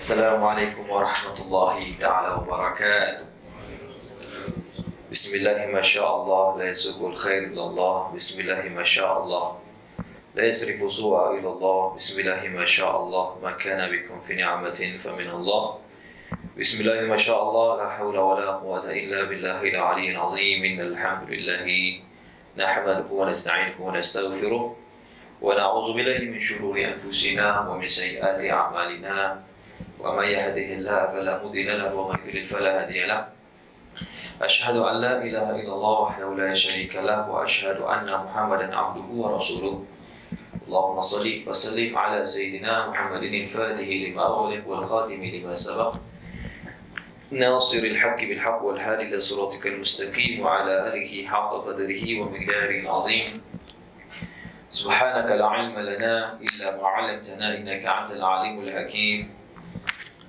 Assalamualaikum warahmatullahi ta'ala wabarakatuh. Bismillahi masya'Allah, la yasukul khair ilallah. Bismillahi masya'Allah, la yasrifu su'a ilallah. Bismillahi masya'Allah, ma kana bikum fi ni'matin faminallah. Bismillahi masya'Allah, la hawla wa la quwata illa billahi al-aliyyil azim. Innal hamdulillahi nahmaduhu wa nasta'inuhu wa nastaghfiruh wa na'udzu billahi min shururi anfusina wa min sayyiati a'malina. ومن يهده الله فلا مضل له ومن يضلل فلا هادي له. أشهد أن لا إله إلا الله وحده لا شريك له وأشهد أن محمدا عبده ورسوله. اللهم صل وسلم على سيدنا محمد الفاتح لما أغلق والخاتم لما سبق ناصر الحق بالحق والهادي إلى صراطك المستقيم وعلى آله حق قدره ومقداره العظيم. سبحانك لا علم لنا إلا ما علمتنا إنك أنت العليم الحكيم.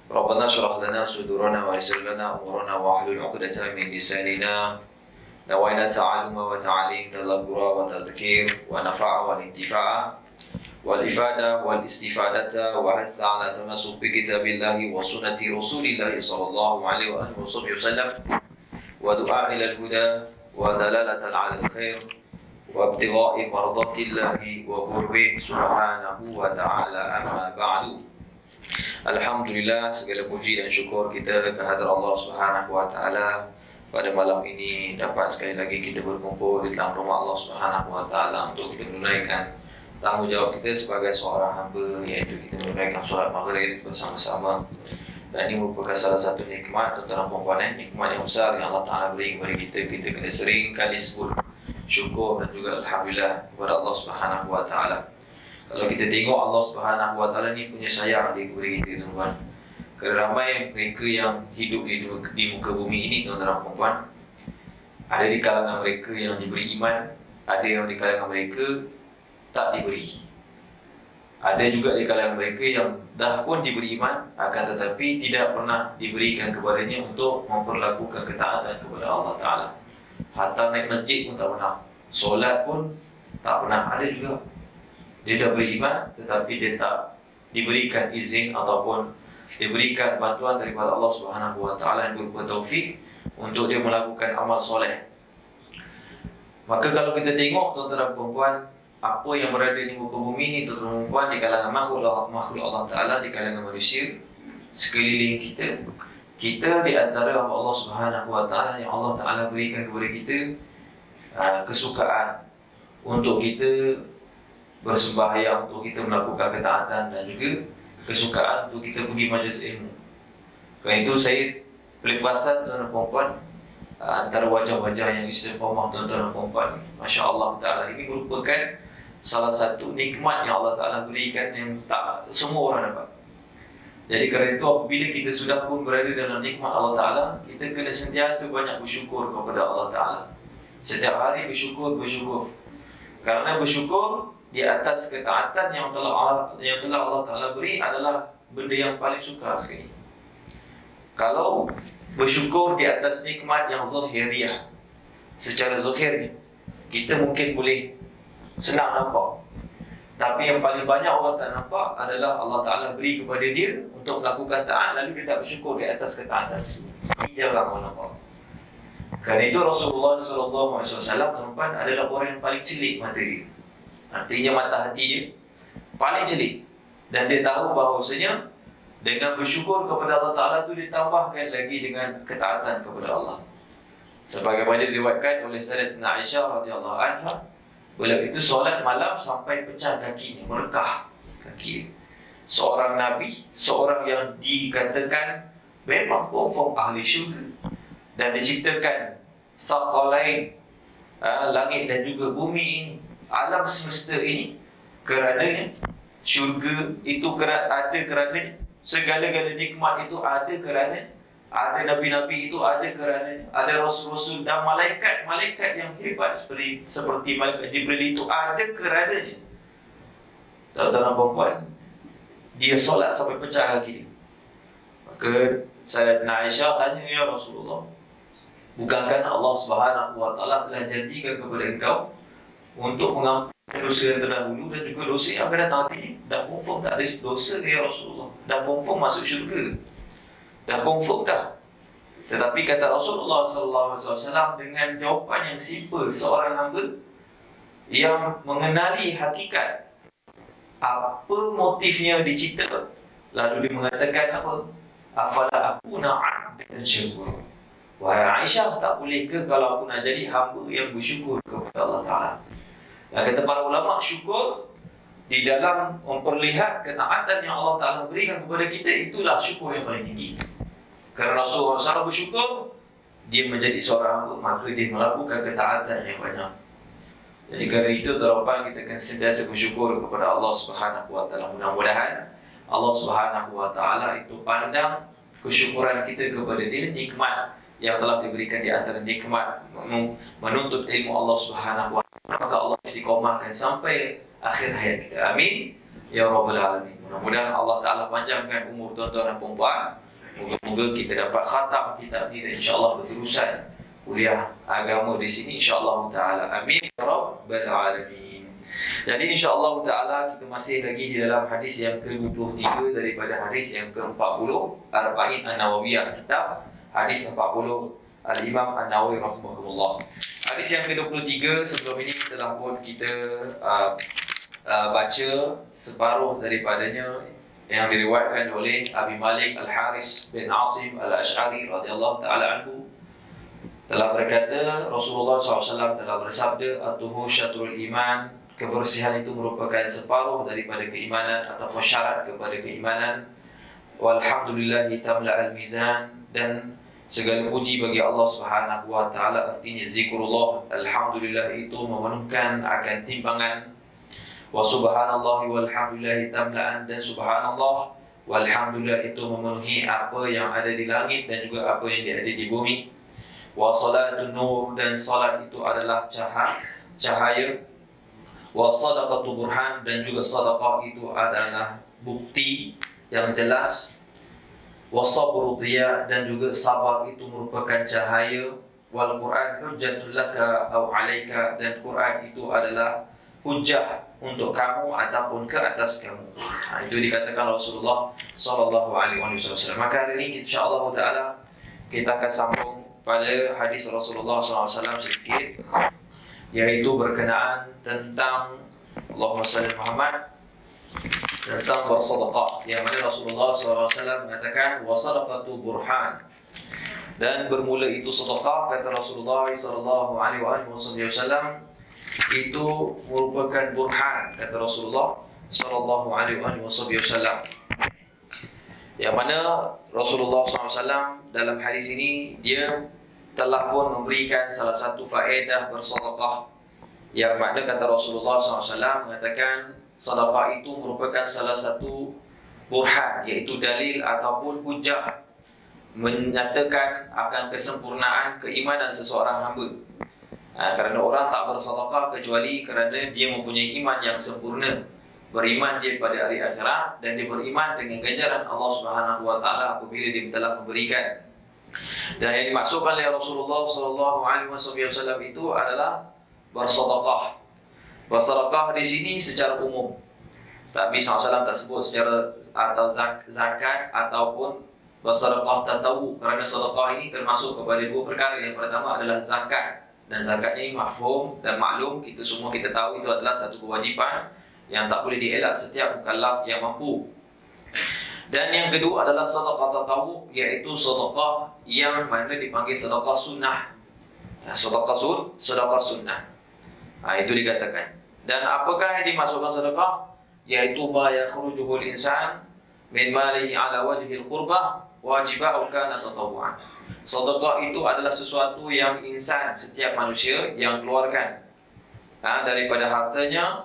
ربنا اشرح لنا صدورنا ويسر لنا امورنا واحلل عقدة من لساننا. نوينا تعلم وتعليم تذكر وتذكير ونفع والانتفاع والإفادة والاستفادة وحث على تمسك بكتاب الله وسنة رسول الله صلى الله عليه وآله وصحبه وسلم ودعاء إلى الهدى ودلالة على الخير وابتغاء مرضات الله وقربه سبحانه وتعالى. أما بعد. Alhamdulillah, segala puji dan syukur kita kehadrat Allah Subhanahu wa taala. Pada malam ini dapat sekali lagi kita berkumpul di dalam rumah Allah Subhanahu wa taala untuk kita menunaikan tanggungjawab kita sebagai seorang hamba, iaitu kita menunaikan solat maghrib bersama-sama. Dan ini merupakan salah satu nikmat tuan-tuan dan puan-puan, nikmat yang besar yang Allah Taala beri kepada kita. Kita kena sering kali sebut syukur dan juga alhamdulillah kepada Allah Subhanahu wa taala. Kalau kita tengok Allah Subhanahu wa taala ni punya sayang dia kepada kita, tuan-tuan. Kerana ramai mereka yang hidup di muka bumi ini, tuan-tuan dan puan-puan, ada di kalangan mereka yang diberi iman, ada yang di kalangan mereka tak diberi. Ada juga di kalangan mereka yang dah pun diberi iman, akan tetapi tidak pernah diberikan kepadanya untuk memperlakukan ketaatan kepada Allah Taala. Hatta naik masjid pun tak pernah, solat pun tak pernah. Ada juga dia dah beriman tetapi dia tak diberikan izin ataupun diberikan bantuan daripada Allah Subhanahu wa taala yang berupa taufik untuk dia melakukan amal soleh. Maka kalau kita tengok, tuan-tuan dan puan-puan, apa yang berada di muka bumi ini, tuan-tuan dan puan, di kalangan makhluk Allah Taala, di kalangan manusia sekeliling kita, kita di antara hamba Allah Subhanahu wa taala yang Allah Taala berikan kepada kita kesukaan untuk kita bersembahyang, untuk kita melakukan ketaatan, dan juga kesukaan untuk kita pergi majlis ilmu. Kerana itu saya boleh perasan, tuan-tuan dan puan-puan, antara wajah-wajah yang istiqamah, tuan-tuan dan puan-puan, Masya Allah Ta'ala, ini merupakan salah satu nikmat yang Allah Ta'ala berikan yang tak semua orang dapat. Jadi kerana itu apabila kita sudah pun berada dalam nikmat Allah Ta'ala, kita kena sentiasa banyak bersyukur kepada Allah Ta'ala. Setiap hari bersyukur. Kerana bersyukur di atas ketaatan yang telah Allah Ta'ala beri adalah benda yang paling suka sekali. Kalau bersyukur di atas nikmat yang zahiriyah, secara zahir kita mungkin boleh senang nampak, tapi yang paling banyak orang tak nampak adalah Allah Ta'ala beri kepada dia untuk melakukan taat, lalu dia tak bersyukur di atas ketaatan tersebut. Ini jarang orang nampak. Kerana itu Rasulullah SAW, tuan-tuan, adalah orang yang paling celik mata dia. Artinya mata hati dia paling celik, dan dia tahu bahawasanya dengan bersyukur kepada Allah Ta'ala itu ditambahkan lagi dengan ketaatan kepada Allah. Sebagaimana diriwayatkan oleh Sayyidatina Aisyah radhiyallahu anha, beliau itu solat malam sampai pecah kakinya, merekah kaki dia. Seorang Nabi, seorang yang dikatakan memang confirm ahli syurga, dan diciptakan thaqalain, langit dan juga bumi ini, alam semesta ini, kerananya syurga itu ada kerananya, segala-gala nikmat itu ada kerananya, ada nabi-nabi itu ada kerananya, ada rasul-rasul dan malaikat yang hebat seperti malaikat Jibril itu ada kerananya. Tuan-tuan dan puan-puan, dia solat sampai pecah kaki dia. Maka Sayyidatina Aisyah tanya, ya Rasulullah, bukankah Allah Subhanahu wa taala telah janjikan kepada engkau untuk mengampuni dosa yang terdahulu dan juga dosa yang akan datang nanti. Dah confirm tak ada dosa ke ya Rasulullah? Dah confirm masuk syurga. Dah confirm dah. Tetapi kata Rasulullah SAW dengan jawapan yang simple, seorang hamba yang mengenali hakikat apa motifnya dicipta, lalu dia mengatakan apa? Afala akuna 'abdan syakura. Wahai Aisyah, tak boleh ke kalau aku nak jadi hamba yang bersyukur kepada Allah Ta'ala? Dan kata para ulama, syukur di dalam memperlihat ketaatan yang Allah Ta'ala berikan kepada kita, itulah syukur yang paling tinggi. Kerana Rasulullah SAW bersyukur, dia menjadi seorang hamba, maka dia melakukan ketaatan yang banyak. Jadi kerana itu terharapan kita akan sentiasa bersyukur kepada Allah Subhanahu Wa Ta'ala. Mudah-mudahan Allah Subhanahu Wa Ta'ala itu pandang kesyukuran kita kepada dia, nikmat yang telah diberikan di antara nikmat menuntut ilmu Allah Subhanahu Wa Ta'ala, maka Allah istiqomahkan sampai akhir hayat kita. Amin ya rabbal alamin. Mudah-mudahan Allah Ta'ala panjangkan umur tuan-tuan dan puan-puan. Moga-moga kita dapat khatam kitab ni dan insya-Allah berterusan kuliah agama di sini insya-Allah Ta'ala. Amin ya rabbal alamin. Jadi insya-Allah Ta'ala kita masih lagi di dalam hadis yang ke-23 daripada hadis yang ke-40 Arba'in An-Nawawiyah, kitab hadis 40 Al-Imam An-Nawawi rahimahullah. Hadis yang ke-23 sebelum ini telah pun kita baca separuh daripadanya yang diriwayatkan oleh Abi Malik Al-Haris bin Asim Al-Ash'ari radhiyallahu ta'ala anhu. Telah berkata Rasulullah SAW telah bersabda, At-tuhur syatrul iman, kebersihan itu merupakan separuh daripada keimanan ataupun syarat kepada keimanan. Walhamdulillahi tamla al-mizan, dan segala puji bagi Allah Subhanahu Wa Ta'ala, artinya zikrullah, alhamdulillah itu memenuhkan akan timbangan. Wa subhanallahi walhamdulillahi tamla'an, dan subhanallah walhamdulillah itu memenuhi apa yang ada di langit dan juga apa yang ada di bumi. Wa salatun nur, dan salat itu adalah cahaya. Wa sadaqatu burhan, dan juga sadaqah itu adalah bukti yang jelas. Wa sabru dhiya, dan juga sabar itu merupakan cahaya. Wal Quran hujjatul laka aw alaika, dan Quran itu adalah hujjah untuk kamu ataupun ke atas kamu. Itu dikatakan Rasulullah sallallahu alaihi wasallam. Maka hari ini insya-Allah taala kita akan sambung pada hadis Rasulullah sallallahu alaihi wasallam sedikit, yaitu berkenaan tentang Allahumma salli Muhammad, tentang bersedekah, yang mana Rasulullah SAW mengatakan wasadaqatu burhan, dan bermula itu sedekah, kata Rasulullah SAW, itu merupakan burhan, kata Rasulullah SAW, yang mana Rasulullah SAW dalam hadis ini dia telah pun memberikan salah satu faedah bersedekah, yang makna kata Rasulullah SAW mengatakan sedekah itu merupakan salah satu burhan, iaitu dalil ataupun hujah menyatakan akan kesempurnaan keimanan seseorang hamba. Kerana orang tak bersedekah kecuali kerana dia mempunyai iman yang sempurna, beriman dia pada hari akhirat, dan dia beriman dengan ganjaran Allah Subhanahu Wa Ta'ala apabila dia telah memberikan. Dan yang dimaksudkan oleh Rasulullah SAW itu adalah bersedekah. Bersedekah di sini secara umum. Nabi SAW tak sebut secara atau zakat ataupun bersedekah tatawu, kerana sedekah ini termasuk kepada dua perkara. Yang pertama adalah zakat, dan zakat ini mafhum dan maklum, kita semua kita tahu itu adalah satu kewajipan yang tak boleh dielak setiap mukallaf yang mampu. Dan yang kedua adalah sedekah tatawu, iaitu sedekah yang mana dipanggil sedekah sunnah. Sedekah sunnah. Itu dikatakan. Dan apakah yang dimasukkan sedekah? Yaitu ma yakhrujuhu al-insan min malihi ala wajhil qurbah wajibah kana tatawuan. Sedekah itu adalah sesuatu yang insan, setiap manusia yang keluarkan daripada hartanya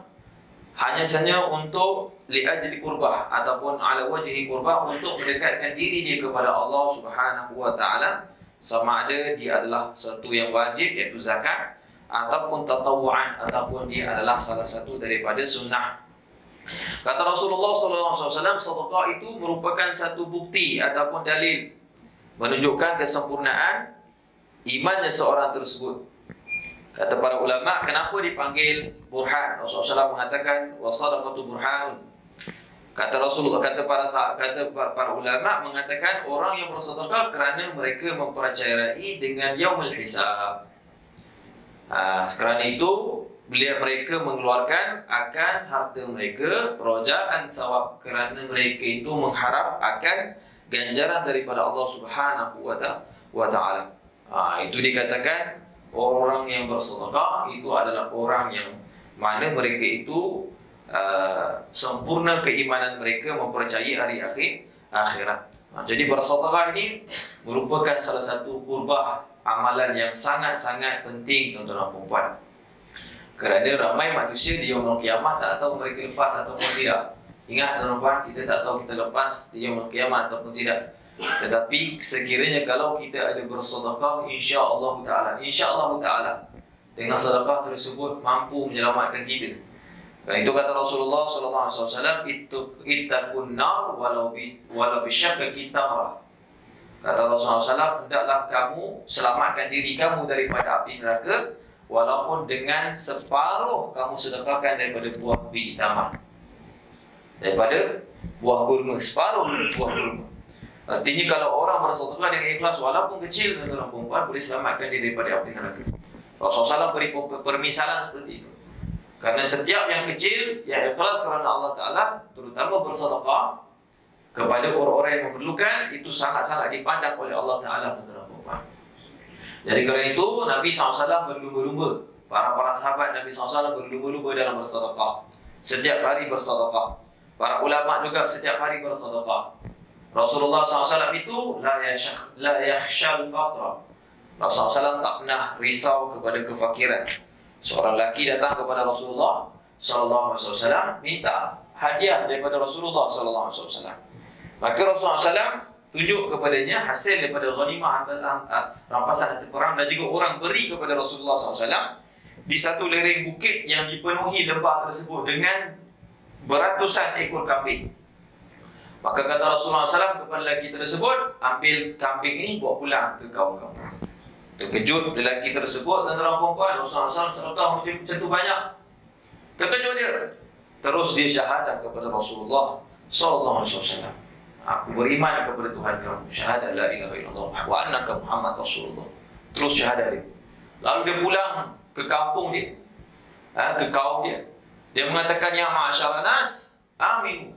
hanya saja untuk li'ajli qurbah ataupun ala wajhi qurbah, untuk mendekatkan diri dia kepada Allah Subhanahu Wa Ta'ala, sama ada dia adalah satu yang wajib iaitu zakat, ataupun tatawuan, ataupun dia adalah salah satu daripada sunnah. Kata Rasulullah SAW, sedekah itu merupakan satu bukti ataupun dalil menunjukkan kesempurnaan imannya seorang tersebut. Kata para ulama, kenapa dipanggil burhan? Rasulullah SAW mengatakan wasadaqatu burhanun. Kata Rasulullah, kata para ulama mengatakan orang yang bersedekah kerana mereka mempercayai dengan yaumul hisab. Kerana itu mereka mengeluarkan akan harta mereka rojaan sawab, kerana mereka itu mengharap akan ganjaran daripada Allah Subhanahu wa taala. Itu dikatakan orang yang bersedekah itu adalah orang yang mana mereka itu sempurna keimanan mereka, mempercayai hari akhirat. Jadi bersedekah ini merupakan salah satu kurbah amalan yang sangat-sangat penting, tuan-tuan dan puan-puan. Kerana ramai manusia di yaumul qiyamah tak tahu mereka lepas ataupun tidak. Ingat tuan-tuan dan puan, kita tak tahu kita lepas di yaumul qiyamah ataupun tidak. Tetapi sekiranya kalau kita ada bersedekah, insya-Allah taala dengan sedekah tersebut mampu menyelamatkan kita. Karena itu kata Rasulullah sallallahu alaihi wasallam, ittaqun nar walau bisyaqqi tamrah. Kata Rasulullah SAW, hendaklah kamu selamatkan diri kamu daripada api neraka walaupun dengan separuh kamu sedekahkan daripada buah biji tamar, daripada buah kurma, separuh buah kurma. Artinya kalau orang bersedekah dengan ikhlas walaupun kecil, tuan-tuan dan puan-puan, boleh selamatkan diri daripada api neraka. Rasulullah SAW beri permisalan seperti itu. Karena setiap yang kecil, yang ikhlas kerana Allah Ta'ala, terutama bersedekah kepada orang-orang yang memerlukan, itu sangat-sangat dipandang oleh Allah Ta'ala, tuan-tuan dan puan-puan. Jadi kerana itu, Nabi SAW berlumba-lumba. Para sahabat Nabi SAW berlumba-lumba dalam bersedekah. Setiap hari bersedekah. Para ulama juga setiap hari bersedekah. Rasulullah SAW itu la yakhshal faqra. Rasulullah SAW tak pernah risau kepada kefakiran. Seorang lelaki datang kepada Rasulullah SAW minta hadiah daripada Rasulullah SAW. Maka Rasulullah SAW tunjuk kepadanya hasil daripada ghanimah, rampasan harta perang, dan juga orang beri kepada Rasulullah SAW di satu lereng bukit yang dipenuhi lembah tersebut dengan beratusan ekor kambing. Maka kata Rasulullah SAW kepada lelaki tersebut, ambil kambing ini bawa pulang ke kaum kamu. Terkejut lelaki tersebut, tuan-tuan dan puan-puan, Rasulullah SAW sedekah macam tu banyak. Terkejut dia. Terus dia syahadat kepada Rasulullah SAW. Aku beriman kepada Tuhan kamu, syahadat la ilaha illallah wa annaka Muhammad Rasulullah. Terus syahadat dia. Lalu dia pulang ke kampung dia, ke kaum dia. Dia mengatakan, ya ma'asyara nas, amin.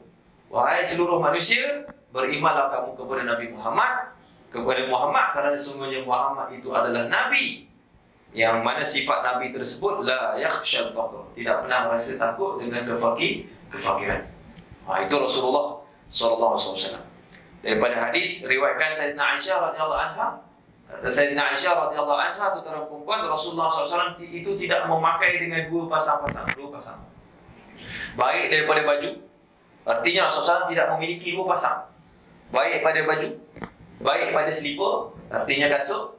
Wahai seluruh manusia, berimanlah kamu kepada Nabi Muhammad, kerana sesungguhnya Muhammad itu adalah Nabi yang mana sifat Nabi tersebut la yakhshal faqr, tidak pernah merasa takut dengan kefakiran. Itu Rasulullah SAW. Daripada hadis riwayatkan Sayyidina Aisyah radhiyallahu anha, kata Sayyidina Aisyah radhiyallahu anha, tuan-tuan dan puan, Rasulullah SAW itu tidak memakai dengan dua pasang. Baik daripada baju, artinya Rasulullah SAW tidak memiliki dua pasang. Baik pada baju, baik pada selipar, artinya kasut,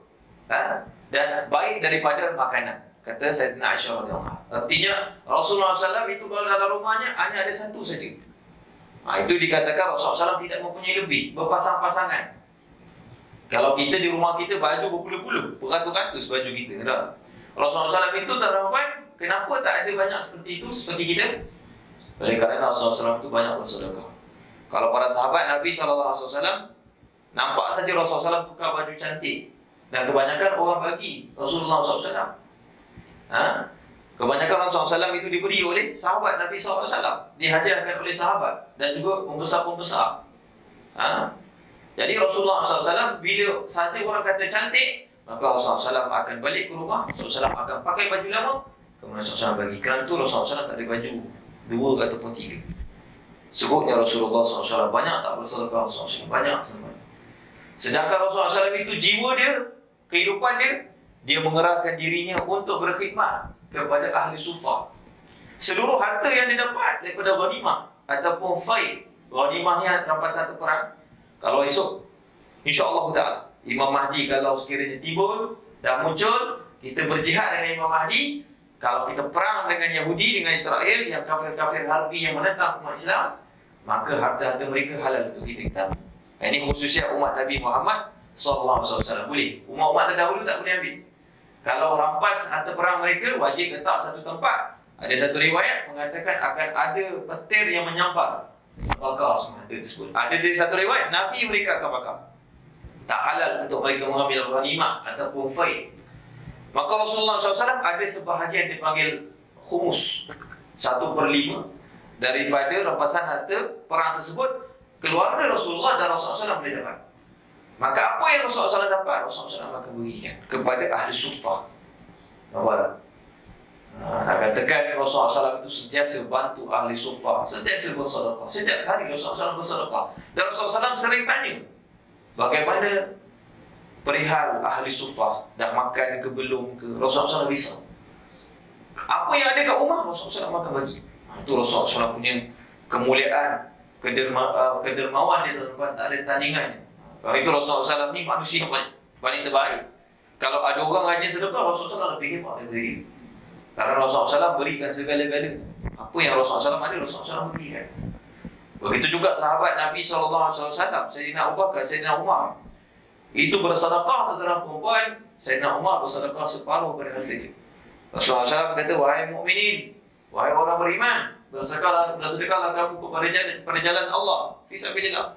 dan baik daripada makanan. Kata Sayyidina Aisyah radhiyallahu anha. Artinya Rasulullah SAW itu kalau dalam rumahnya hanya ada satu saja. Itu dikatakan Rasulullah SAW tidak mempunyai lebih, berpasang-pasangan. Kalau kita di rumah kita baju berpuluh-puluh, beratus-ratus baju kita, tak? Rasulullah SAW itu terdapat, kenapa tak ada banyak seperti itu, seperti kita? Oleh kerana Rasulullah SAW itu banyak bersedekah. Kalau para sahabat Nabi SAW, nampak saja Rasulullah SAW tukar baju cantik, dan kebanyakan orang bagi Rasulullah SAW. Kebanyakan Rasulullah SAW itu diberi oleh sahabat Nabi SAW, dihadiahkan oleh sahabat dan juga pembesar-pembesar. Jadi Rasulullah SAW bila saja orang kata cantik, maka Rasulullah SAW akan balik ke rumah, Rasulullah SAW akan pakai baju lama, kemudian Rasulullah SAW bagi. Kerana itu Rasulullah SAW tak ada baju dua ataupun tiga. Sebutnya Rasulullah SAW banyak tak bersedekah, Rasulullah SAW banyak. Sedangkan Rasulullah SAW itu jiwa dia, kehidupan dia mengerahkan dirinya untuk berkhidmat kepada ahli sufa. Seluruh harta yang didapat daripada ghanimah ataupun faid, ghanimah ni rampasan harta perang, kalau esok insya-Allah taala Imam Mahdi kalau sekiranya timbul dan muncul, kita berjihad dengan Imam Mahdi, kalau kita perang dengan Yahudi, dengan Israel yang kafir-kafir harbi yang menentang umat Islam, maka harta-harta mereka halal untuk kita ambil. Ini khususnya umat Nabi Muhammad SAW. Boleh. Umat-umat terdahulu tak boleh ambil. Kalau rampas harta perang mereka, wajib letak satu tempat. Ada satu riwayat mengatakan akan ada petir yang menyampar, bakar semua harta tersebut. Ada di satu riwayat, Nabi mereka akan bakar. Tak halal untuk mereka mengambil ghanimah ataupun fai'. Maka Rasulullah SAW ada sebahagian dipanggil khumus, 1/5 daripada rampasan harta perang tersebut. Keluarga Rasulullah dan Rasulullah SAW boleh dapat. Maka apa yang Rasulullah SAW dapat, Rasulullah SAW akan berikan kepada ahli suffah. Nampak? Nak katakan Rasulullah SAW itu sentiasa bantu ahli suffah, sentiasa bersedekah. Setiap hari Rasulullah SAW bersedekah. Dan Rasulullah SAW sering tanya, bagaimana perihal ahli suffah, dah makan ke belum ke? Rasulullah SAW risau. Apa yang ada kat rumah, Rasulullah SAW akan bagi. Itu Rasulullah SAW punya kemuliaan, kedermawan dia, tuan-tuan, tak ada tandingannya. Kalau itu Rasulullah SAW ni manusia yang paling terbaik. Kalau ada orang rajin sedekah, Rasulullah SAW lebih hebat daripada dia. Karena Rasulullah SAW berikan segala-galanya. Apa yang Rasulullah SAW ada, Rasulullah SAW berikan. Begitu juga sahabat Nabi SAW, Sayyidina Abu Bakar, Sayyidina Umar. Itu bersedekah tentera perempuan, Sayyidina Umar bersedekah separuh pada harta itu. Rasulullah SAW kata, wahai mukminin, wahai orang beriman, bersedekahlah kamu kepada jalan Allah, fisabilillah.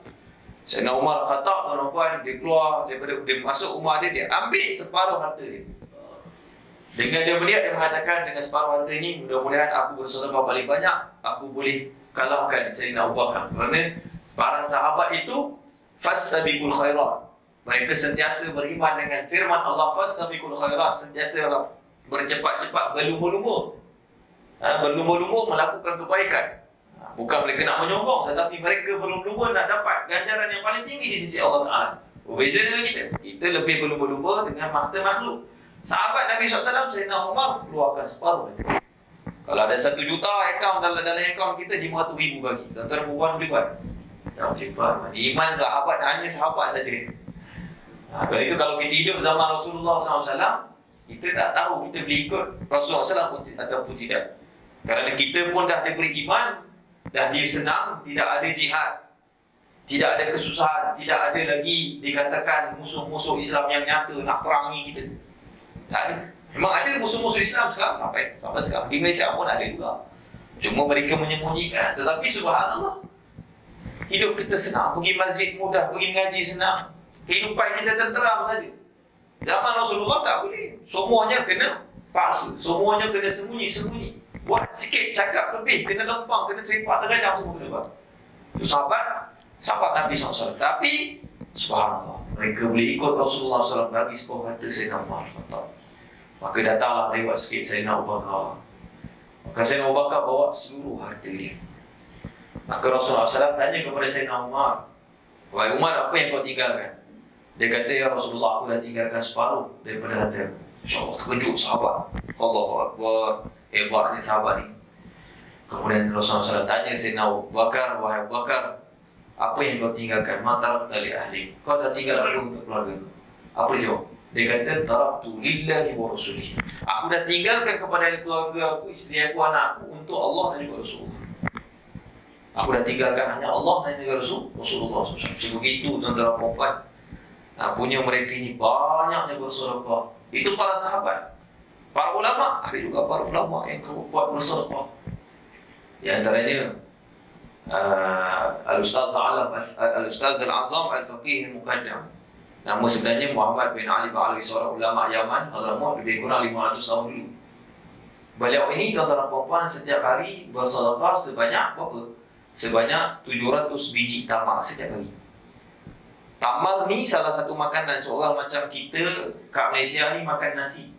Sayyidina Umar kata perempuan, dia keluar daripada, dia masuk rumah dia ambil separuh harta dia. Dengan dia melihat, dia mengatakan, dengan separuh harta ini, mudah-mudahan aku bersedekah paling banyak, aku boleh kalahkan Sayyidina Abu Bakar. Kerana para sahabat itu fastabiqul khairat. Mereka sentiasa beriman dengan firman Allah, fastabiqul khairat, sentiasa bercepat-cepat berlumba-lumba, berlumba-lumba melakukan kebaikan. Bukan mereka nak menyombong, tetapi mereka berlumba-lumba nak dapat ganjaran yang paling tinggi di sisi Allah Ta'ala. Berbeza dengan kita. Kita lebih berlumba-lumba dengan makhluk. Sahabat Nabi SAW, Sayyidina Umar keluarkan separuh. Kalau ada 1 juta akaun dalam akaun kita, 500,000 bagi. Tuan-tuan perempuan boleh buat? Tak boleh buat. Iman sahabat hanya sahabat saja. Kalau itu, kalau kita hidup zaman Rasulullah SAW, kita tak tahu kita boleh ikut Rasulullah SAW ataupun tidak. Kerana kita pun dah diberi iman, dah disenang, tidak ada jihad, tidak ada kesusahan, tidak ada lagi dikatakan musuh-musuh Islam yang nyata nak perangi kita. Tak ada. Memang ada musuh-musuh Islam sekarang, sampai sekarang. Di Malaysia pun ada juga. Cuma mereka menyembunyikan. Tetapi subhanallah, hidup kita senang, pergi masjid mudah, pergi ngaji senang, kehidupan kita tenteram saja. Zaman Rasulullah tak boleh. Semuanya kena paksa, semuanya kena sembunyi-sembunyi. Buat sikit, cakap lebih, kena lempang, kena seripak, terkadang semua kena buat. Itu sahabat Nabi SAW. Tapi subhanallah, mereka boleh ikut Rasulullah SAW bagi sebuah harta Sayyidina Umar. Maka datanglah lewat sikit Sayyidina Abu Bakar. Maka Sayyidina Abu Bakar bawa seluruh harta dia. Maka Rasulullah SAW tanya kepada Sayyidina Umar, wahai Umar, apa yang kau tinggalkan? Dia kata, ya Rasulullah, aku dah tinggalkan separuh daripada harta aku. InsyaAllah, terkejut sahabat. Allahu Akbar, hebatnya sahabat ni. Kemudian Rasulullah SAW tanya Sayyidina Abu Bakar, wahai Abu Bakar, apa yang kau tinggalkan? Matarak tali ahli. Kau dah tinggal lalu untuk keluarga kau. Apa dia jawab? Dia kata, taraktu lillahi wa rasulih. Aku dah tinggalkan kepada keluarga aku, isteri aku, anak aku, untuk Allah dan juga Rasulullah. Aku dah tinggalkan hanya Allah dan juga Rasulullah SAW. Sebegitu tuan-tuan perempuan, punya mereka ini banyaknya bersedekah. Itu para sahabat. Para ulama, ada juga para ulama yang kuat bersedekah. Di antaranya Al-Ustaz Al-Azam Al-Faqih Al-Muqaddam. Nama sebenarnya Muhammad bin Ali bin Alawi, seorang ulama Yaman, Hadramaut, lebih kurang 500 tahun dulu. Beliau ini, tuan-tuan perempuan, setiap hari bersedekah sebanyak berapa? Sebanyak 700 biji tamar setiap hari. Tamar ni salah satu makanan seorang macam kita kat Malaysia ni makan nasi.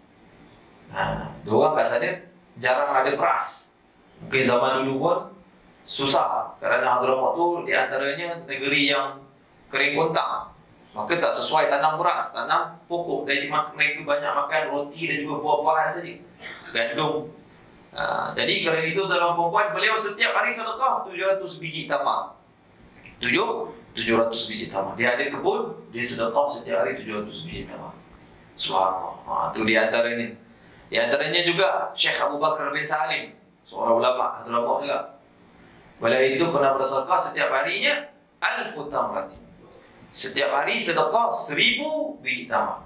Diorang kat sana jarang ada beras. Mungkin zaman dulu pun susah, kerana Hadramaut tu di antaranya negeri yang kering kontang. Maka tak sesuai tanam beras, tanam pokok. Jadi mereka banyak makan roti dan juga buah-buahan saja, gandum. Jadi kerana itu dalam perempuan, beliau setiap hari sedekah 700 biji tamar. 700 biji tamar. Dia ada kebun, dia sedekah setiap hari 700 biji tamar. Subhanallah. Itu di antaranya. Di antaranya juga Syekh Abu Bakar bin Salim, seorang ulama Hadramaut juga. Beliau itu pernah bersedekah setiap harinya 1000 tamrat. Setiap hari sedekah 1000 biji tamar.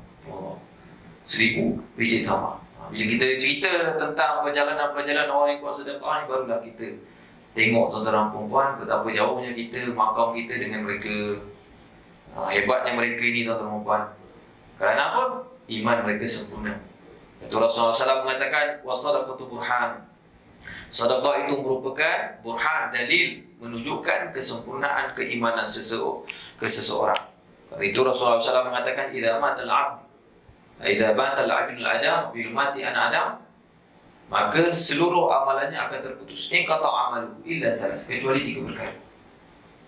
1000 biji tamar. Bila kita cerita tentang perjalanan-perjalanan orang yang kuat sedekah ni, barulah kita tengok tuan-tuan dan puan-puan betapa jauhnya kita, makam kita dengan mereka. Hebatnya mereka ini tuan-tuan dan puan. Kerana apa? Iman mereka sempurna. Itu Rasulullah SAW mengatakan, wasadaqatu burhan. Sedekah itu merupakan burhan, dalil menunjukkan kesempurnaan keimanan seseorang. Karena itu Rasulullah SAW mengatakan, idza matal 'abd, idza matal 'abdul adam, bila mati anak Adam, maka seluruh amalannya akan terputus. In qata amalu illa thalas, kecuali 3 perkara.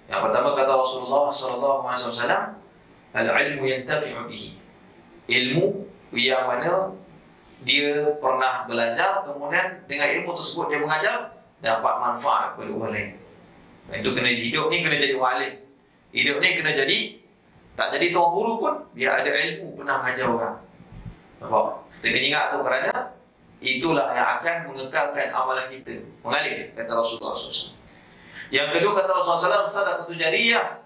Yang pertama kata Rasulullah SAW, al-ilmu yantafi'u bihi. Ilmu yang mana dia pernah belajar, kemudian dengan ilmu tersebut dia mengajar, dapat manfaat kepada orang lain. Itu kena hidup ni kena jadi wali. Hidup ni kena jadi, tak jadi tuan guru pun dia ada ilmu, pernah mengajar orang. Nampak? Kita kena ingat tu, kerana itulah yang akan mengekalkan amalan kita mengalir, kata Rasulullah SAW. Yang kedua kata Rasulullah SAW, sadaqatu jariyah,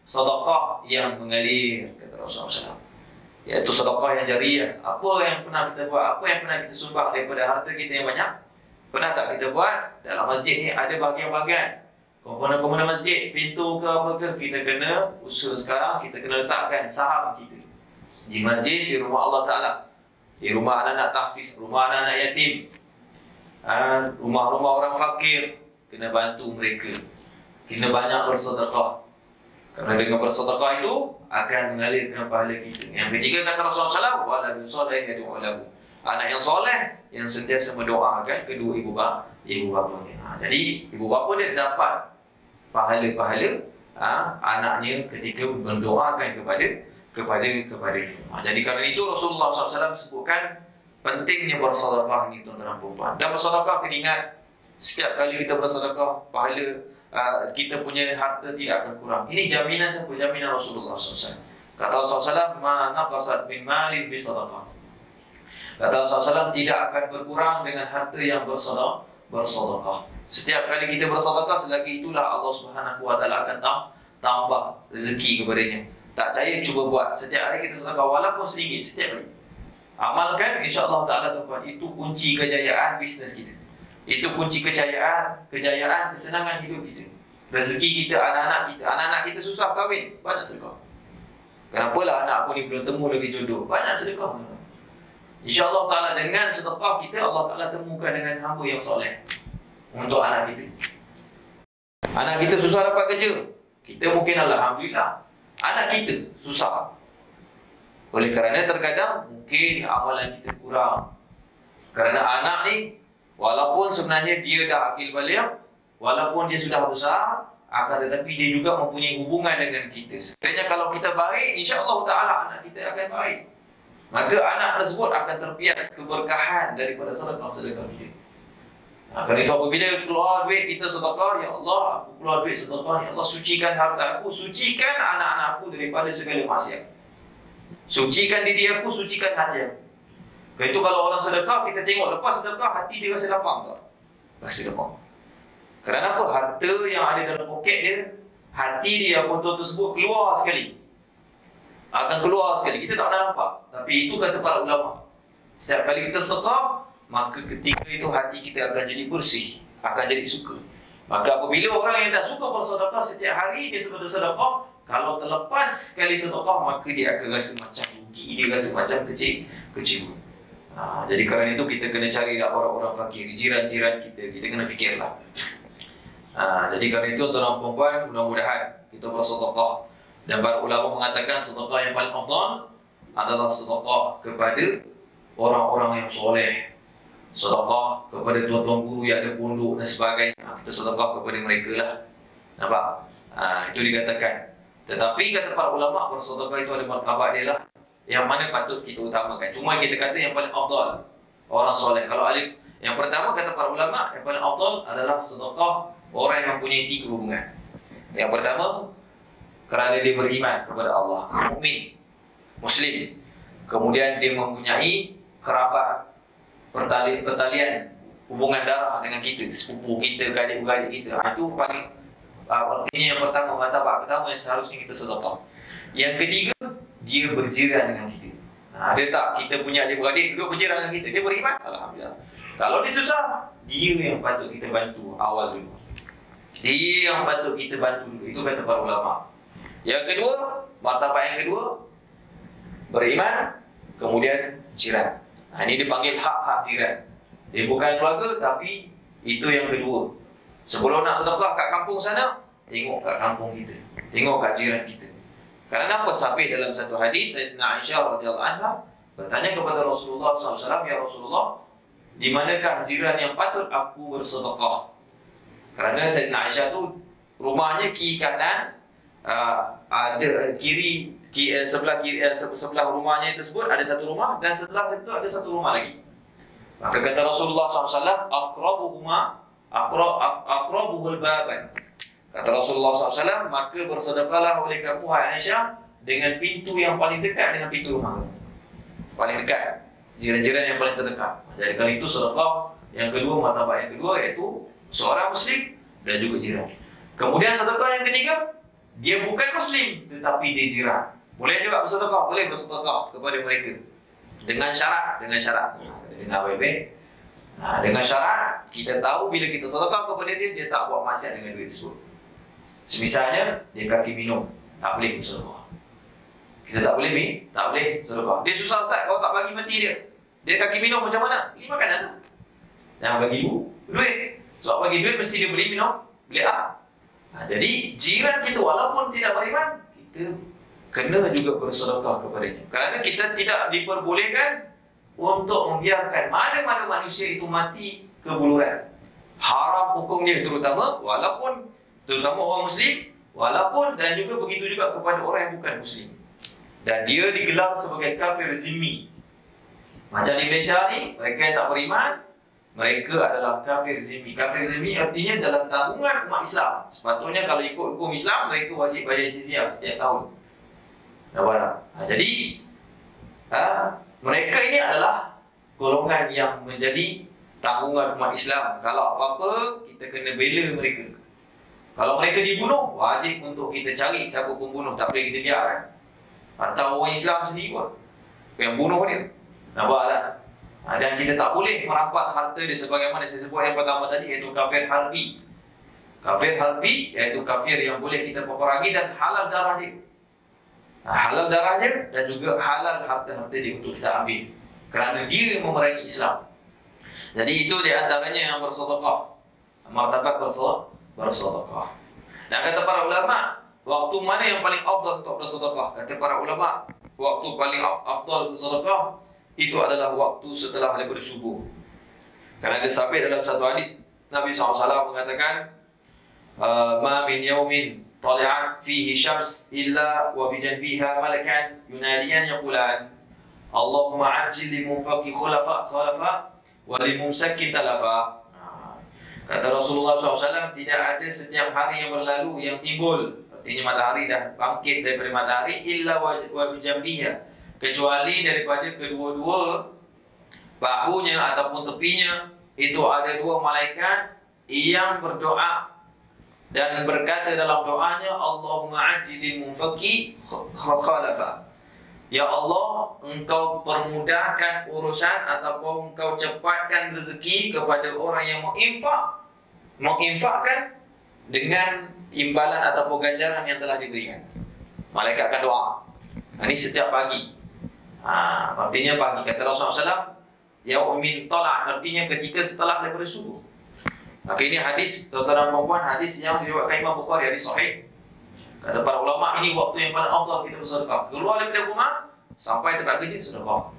sedekah yang mengalir, kata Rasulullah SAW. Iaitu sedekah yang jariyah. Apa yang pernah kita buat, apa yang pernah kita sumbang daripada harta kita yang banyak, pernah tak kita buat? Dalam masjid ni ada bahagian-bahagian, komponen-komponen masjid, pintu ke apa ke, kita kena usaha sekarang, kita kena letakkan saham kita di masjid, di rumah Allah Ta'ala, di rumah anak-anak tahfiz, rumah anak-anak yatim, rumah-rumah orang fakir. Kena bantu mereka, kena banyak bersedekah. Kerana dengan bersedekah itu akan mengalirkan pahala kita. Yang ketiga kata Rasulullah SAW, waladun soleh yad'u lahu. Anak yang soleh yang sentiasa mendoakan kedua ibu bapanya. Jadi ibu bapa dia dapat pahala-pahala anaknya ketika mendoakan kepadanya. Jadi kerana itu Rasulullah SAW sebutkan pentingnya bersedekah ini, tuan-tuan dan puan-puan. Dan bersedekah, kena ingat, setiap kali kita bersedekah, pahala kita punya harta tidak akan kurang. Ini jaminan siapa? Jaminan Rasulullah SAW. Kata Rasulullah SAW, ma naqasat min malin bisadaqah. Kata Rasulullah SAW, tidak akan berkurang dengan harta yang bersedekah. Setiap kali kita bersedekah, selagi itulah Allah Subhanahu Wa Taala akan tambah rezeki kepadanya. Tak percaya, cuba buat. Setiap hari kita sedekah, walaupun sedikit, setiap hari. Amalkan, insya-Allah Taala tuan-tuan, itu kunci kejayaan bisnes kita. Itu kunci kejayaan, kesenangan hidup kita. Rezeki kita, anak-anak kita susah kahwin, banyak sedekah. Kenapalah anak aku ni belum temu lagi jodoh? Banyak sedekah. InsyaAllah Ta'ala dengan sedekah kita, Allah Ta'ala temukan dengan hamba yang soleh untuk anak kita. Anak kita susah dapat kerja, kita mungkin Alhamdulillah. Anak kita susah. Oleh kerana terkadang mungkin amalan kita kurang. Kerana anak ni, walaupun sebenarnya dia dah akil baligh, walaupun dia sudah besar, akan tetapi dia juga mempunyai hubungan dengan kita. Sekiranya kalau kita baik, insya-Allah Ta'ala anak kita akan baik. Maka anak tersebut akan terpias keberkahan daripada sedekah-sedekah kita. Kerana itu apabila keluar duit kita sedekah, ya Allah, aku keluar duit sedekah, ya Allah, sucikan harta aku, sucikan anak-anak aku daripada segala maksiat. Sucikan diri aku, sucikan hati aku. Kerana itu kalau orang sedekah, kita tengok lepas sedekah, hati dia rasa lapang tak? Rasa lapang. Kerana apa? Harta yang ada dalam poket dia, hati dia, botol tersebut keluar sekali. Akan keluar sekali. Kita tak pernah nampak. Tapi itu kata para ulama. Setiap kali kita sedekah, maka ketika itu hati kita akan jadi bersih, akan jadi suka. Maka apabila orang yang dah suka bersedekah setiap hari, dia suka bersedekah, kalau terlepas sekali sedekah, maka dia akan rasa macam rugi, dia rasa macam kecewa. Jadi kerana itu kita kena carilah orang-orang fakir, jiran-jiran kita kena fikirlah. Jadi kerana itu tuan-tuan dan puan-puan, mudah-mudahan kita bersedekah. Dan para ulama mengatakan sedekah yang paling afdal adalah sedekah kepada orang-orang yang soleh. Sedekah kepada tuan-tuan guru yang ada pondok dan sebagainya. Kita sedekah kepada mereka lah. Nampak? Itu dikatakan. Tetapi kata para ulama, bersedekah itu ada martabat dia lah, yang mana patut kita utamakan. Cuma kita kata yang paling afdal orang soleh. Kalau alim, yang pertama kata para ulama, yang paling afdal adalah sedekah orang yang mempunyai 3 hubungan. Yang pertama, kerana dia beriman kepada Allah, mukmin, muslim. Kemudian dia mempunyai kerabat, pertalian hubungan darah dengan kita, sepupu kita, adik-beradik kita. Itu paling artinya yang pertama, martabat pertama yang seharusnya kita sedekah. Yang ketiga, dia berjiran dengan kita. Ada tak kita punya adik-beradik duduk berjiran dengan kita, dia beriman? Alhamdulillah. Kalau dia susah, dia yang patut kita bantu awal dulu. Dia yang patut kita bantu dulu. Itu kata para ulama. Yang kedua, martabat yang kedua, beriman, kemudian jiran. Ini dipanggil hak-hak jiran. Dia bukan keluarga, tapi itu yang kedua. Sebelum nak sedekah kat kampung sana, tengok kat kampung kita, tengok kat jiran kita. Kerana apa? Sampai dalam satu hadis, Sayyidina Aisyah radhiyallahu anha bertanya kepada Rasulullah SAW, "Ya Rasulullah, di manakah jiran yang patut aku bersedekah?" Kerana Sayyidina Aisyah tu rumahnya kiri kanan, ada sebelah rumahnya tersebut ada satu rumah, dan setelah itu ada satu rumah lagi. Maka kata Rasulullah SAW, "Aqrabuhul baban." Kata Rasulullah SAW, maka bersedekahlah oleh kamu, hai Aisyah, dengan pintu yang paling dekat dengan pintu rumah kamu. Paling dekat, jiran-jiran yang paling terdekat. Jadi kalau itu sedekah yang kedua, martabat yang kedua, iaitu seorang Muslim dan juga jiran. Kemudian sedekah yang ketiga, dia bukan Muslim tetapi dia jiran. Boleh juga bersedekah, boleh bersedekah kepada mereka dengan syarat, dengan baik-baik. Dengan syarat kita tahu bila kita sedekah kepada dia, dia tak buat maksiat dengan duit tersebut. Semisalnya dia kaki minum, tak boleh bersedekah. Kita tak boleh sedekah. Dia susah ustaz, kau tak bagi mati dia. Dia kaki minum macam mana? Beli makanan. Jangan bagi duit. Sebab bagi duit mesti dia beli minum, beli arak. Jadi jiran kita walaupun tidak beriman, kita kena juga bersedekah kepadanya. Kerana kita tidak diperbolehkan untuk membiarkan mana-mana manusia itu mati kebuluran. Haram hukum dia, terutama orang Muslim, walaupun dan juga begitu juga kepada orang yang bukan Muslim. Dan dia digelar sebagai kafir zimmi. Macam di Malaysia ni, mereka yang tak beriman, mereka adalah kafir zimmi. Kafir zimmi artinya dalam tanggungan umat Islam. Sepatutnya kalau ikut hukum Islam, mereka wajib bayar jizyah setiap tahun. Jadi mereka ini adalah golongan yang menjadi tanggungan umat Islam. Kalau apa-apa, kita kena bela mereka. Kalau mereka dibunuh, wajib untuk kita cari siapa pembunuh, tak boleh kita biarkan. Atau orang Islam sendiri pun yang bunuh dia. Nampak tak? Dan kita tak boleh merampas harta dia sebagaimana saya sebut yang pertama tadi, iaitu kafir harbi. Kafir harbi iaitu kafir yang boleh kita peperangi dan halal darah dia. Halal darahnya dan juga halal harta-harta dia untuk kita ambil, kerana dia memerangi Islam. Jadi itu di antaranya yang bersedekah, martabat bersedekah. Dan kata para ulama, waktu mana yang paling afdal untuk bersedekah? Kata para ulama, waktu paling afdal bersedekah itu adalah waktu setelah daripada subuh. Kerana ada sampai dalam satu hadis Nabi SAW mengatakan, "Ma min yawmin طلعت فيه شمس إلا وبجنبها ملكا يناديان يقولان اللهم عجل لمنفق خلفا ولممسك تلفا." Kata Rasulullah SAW, tidak ada setiap hari yang berlalu yang timbul, artinya matahari dah bangkit daripada matahari, illa wa bijambiha, kecuali daripada kedua-dua bahunya ataupun tepinya itu ada dua malaikat yang berdoa dan berkata dalam doanya, Allahumma ajilil munfaqi khalafa. Ya Allah, engkau permudahkan urusan ataupun engkau cepatkan rezeki kepada orang yang menginfakkan dengan imbalan ataupun ganjaran yang telah diberikan. Malaikat akan doa. Ini setiap pagi. Artinya pagi. Kata Rasulullah SAW, yaumin tala', artinya ketika setelah daripada subuh. Maka ini hadis, tuan-tuan dan puan-puan, hadis yang diriwayatkan Imam Bukhari, hadis sahih. Kata para ulama, ini waktu yang paling afdal kita bersedekah. Keluar daripada rumah sampai tempat kerja, sedekah.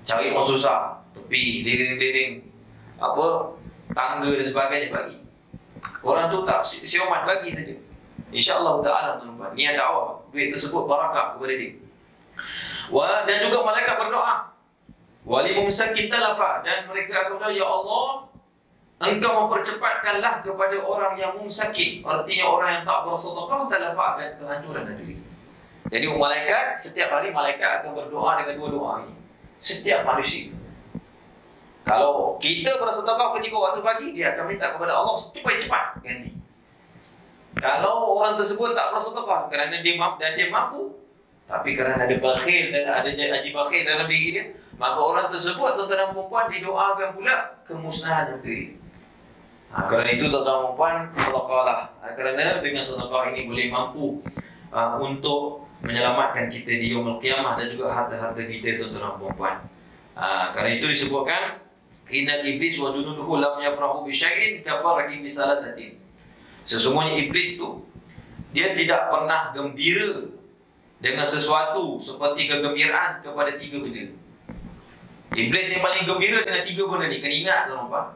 Cari orang susah, tepi, dering-dering, tangga dan sebagainya, bagi. Orang tu tak siomat, bagi saja. InsyaAllah ta'ala, tuan-tuan, niat dakwah, duit tersebut barakah kepada dia. Dan juga malaikat berdoa, walimumsakin talafa, dan mereka akan berdoa, ya Allah, engkau mempercepatkanlah kepada orang yang mumsakin, artinya orang yang tak bersedekah, talafa, akan kehancuran nanti. Jadi malaikat, setiap hari malaikat akan berdoa dengan dua doa ini. Setiap manusia. Kalau kita bersedekah ketika waktu pagi, dia akan minta kepada Allah cepat-cepat ganti. Kalau orang tersebut tak bersedekah kerana dia mampu, Tapi kerana ada bakhil dan ada haji bakhil dalam diri dia, maka orang tersebut, tuan-tuan dan puan, didoakan pula kemusnahan harta dia. Kerana itu, tuan-tuan dan puan, sedekahlah. Kerana dengan sedekah ini boleh mampu untuk menyelamatkan kita di yaumul qiyamah dan juga harta-harta kita, tuan-tuan dan puan. Kerana itu disebutkan, innal iblis wa junuduhu lam yafrahu bi syai'in kafarahi bi salasatin. Sesungguhnya iblis tu dia tidak pernah gembira dengan sesuatu seperti kegembiraan kepada 3 benda. Iblis yang paling gembira dengan 3 benda ni. Kena ingat, tuan-tuan.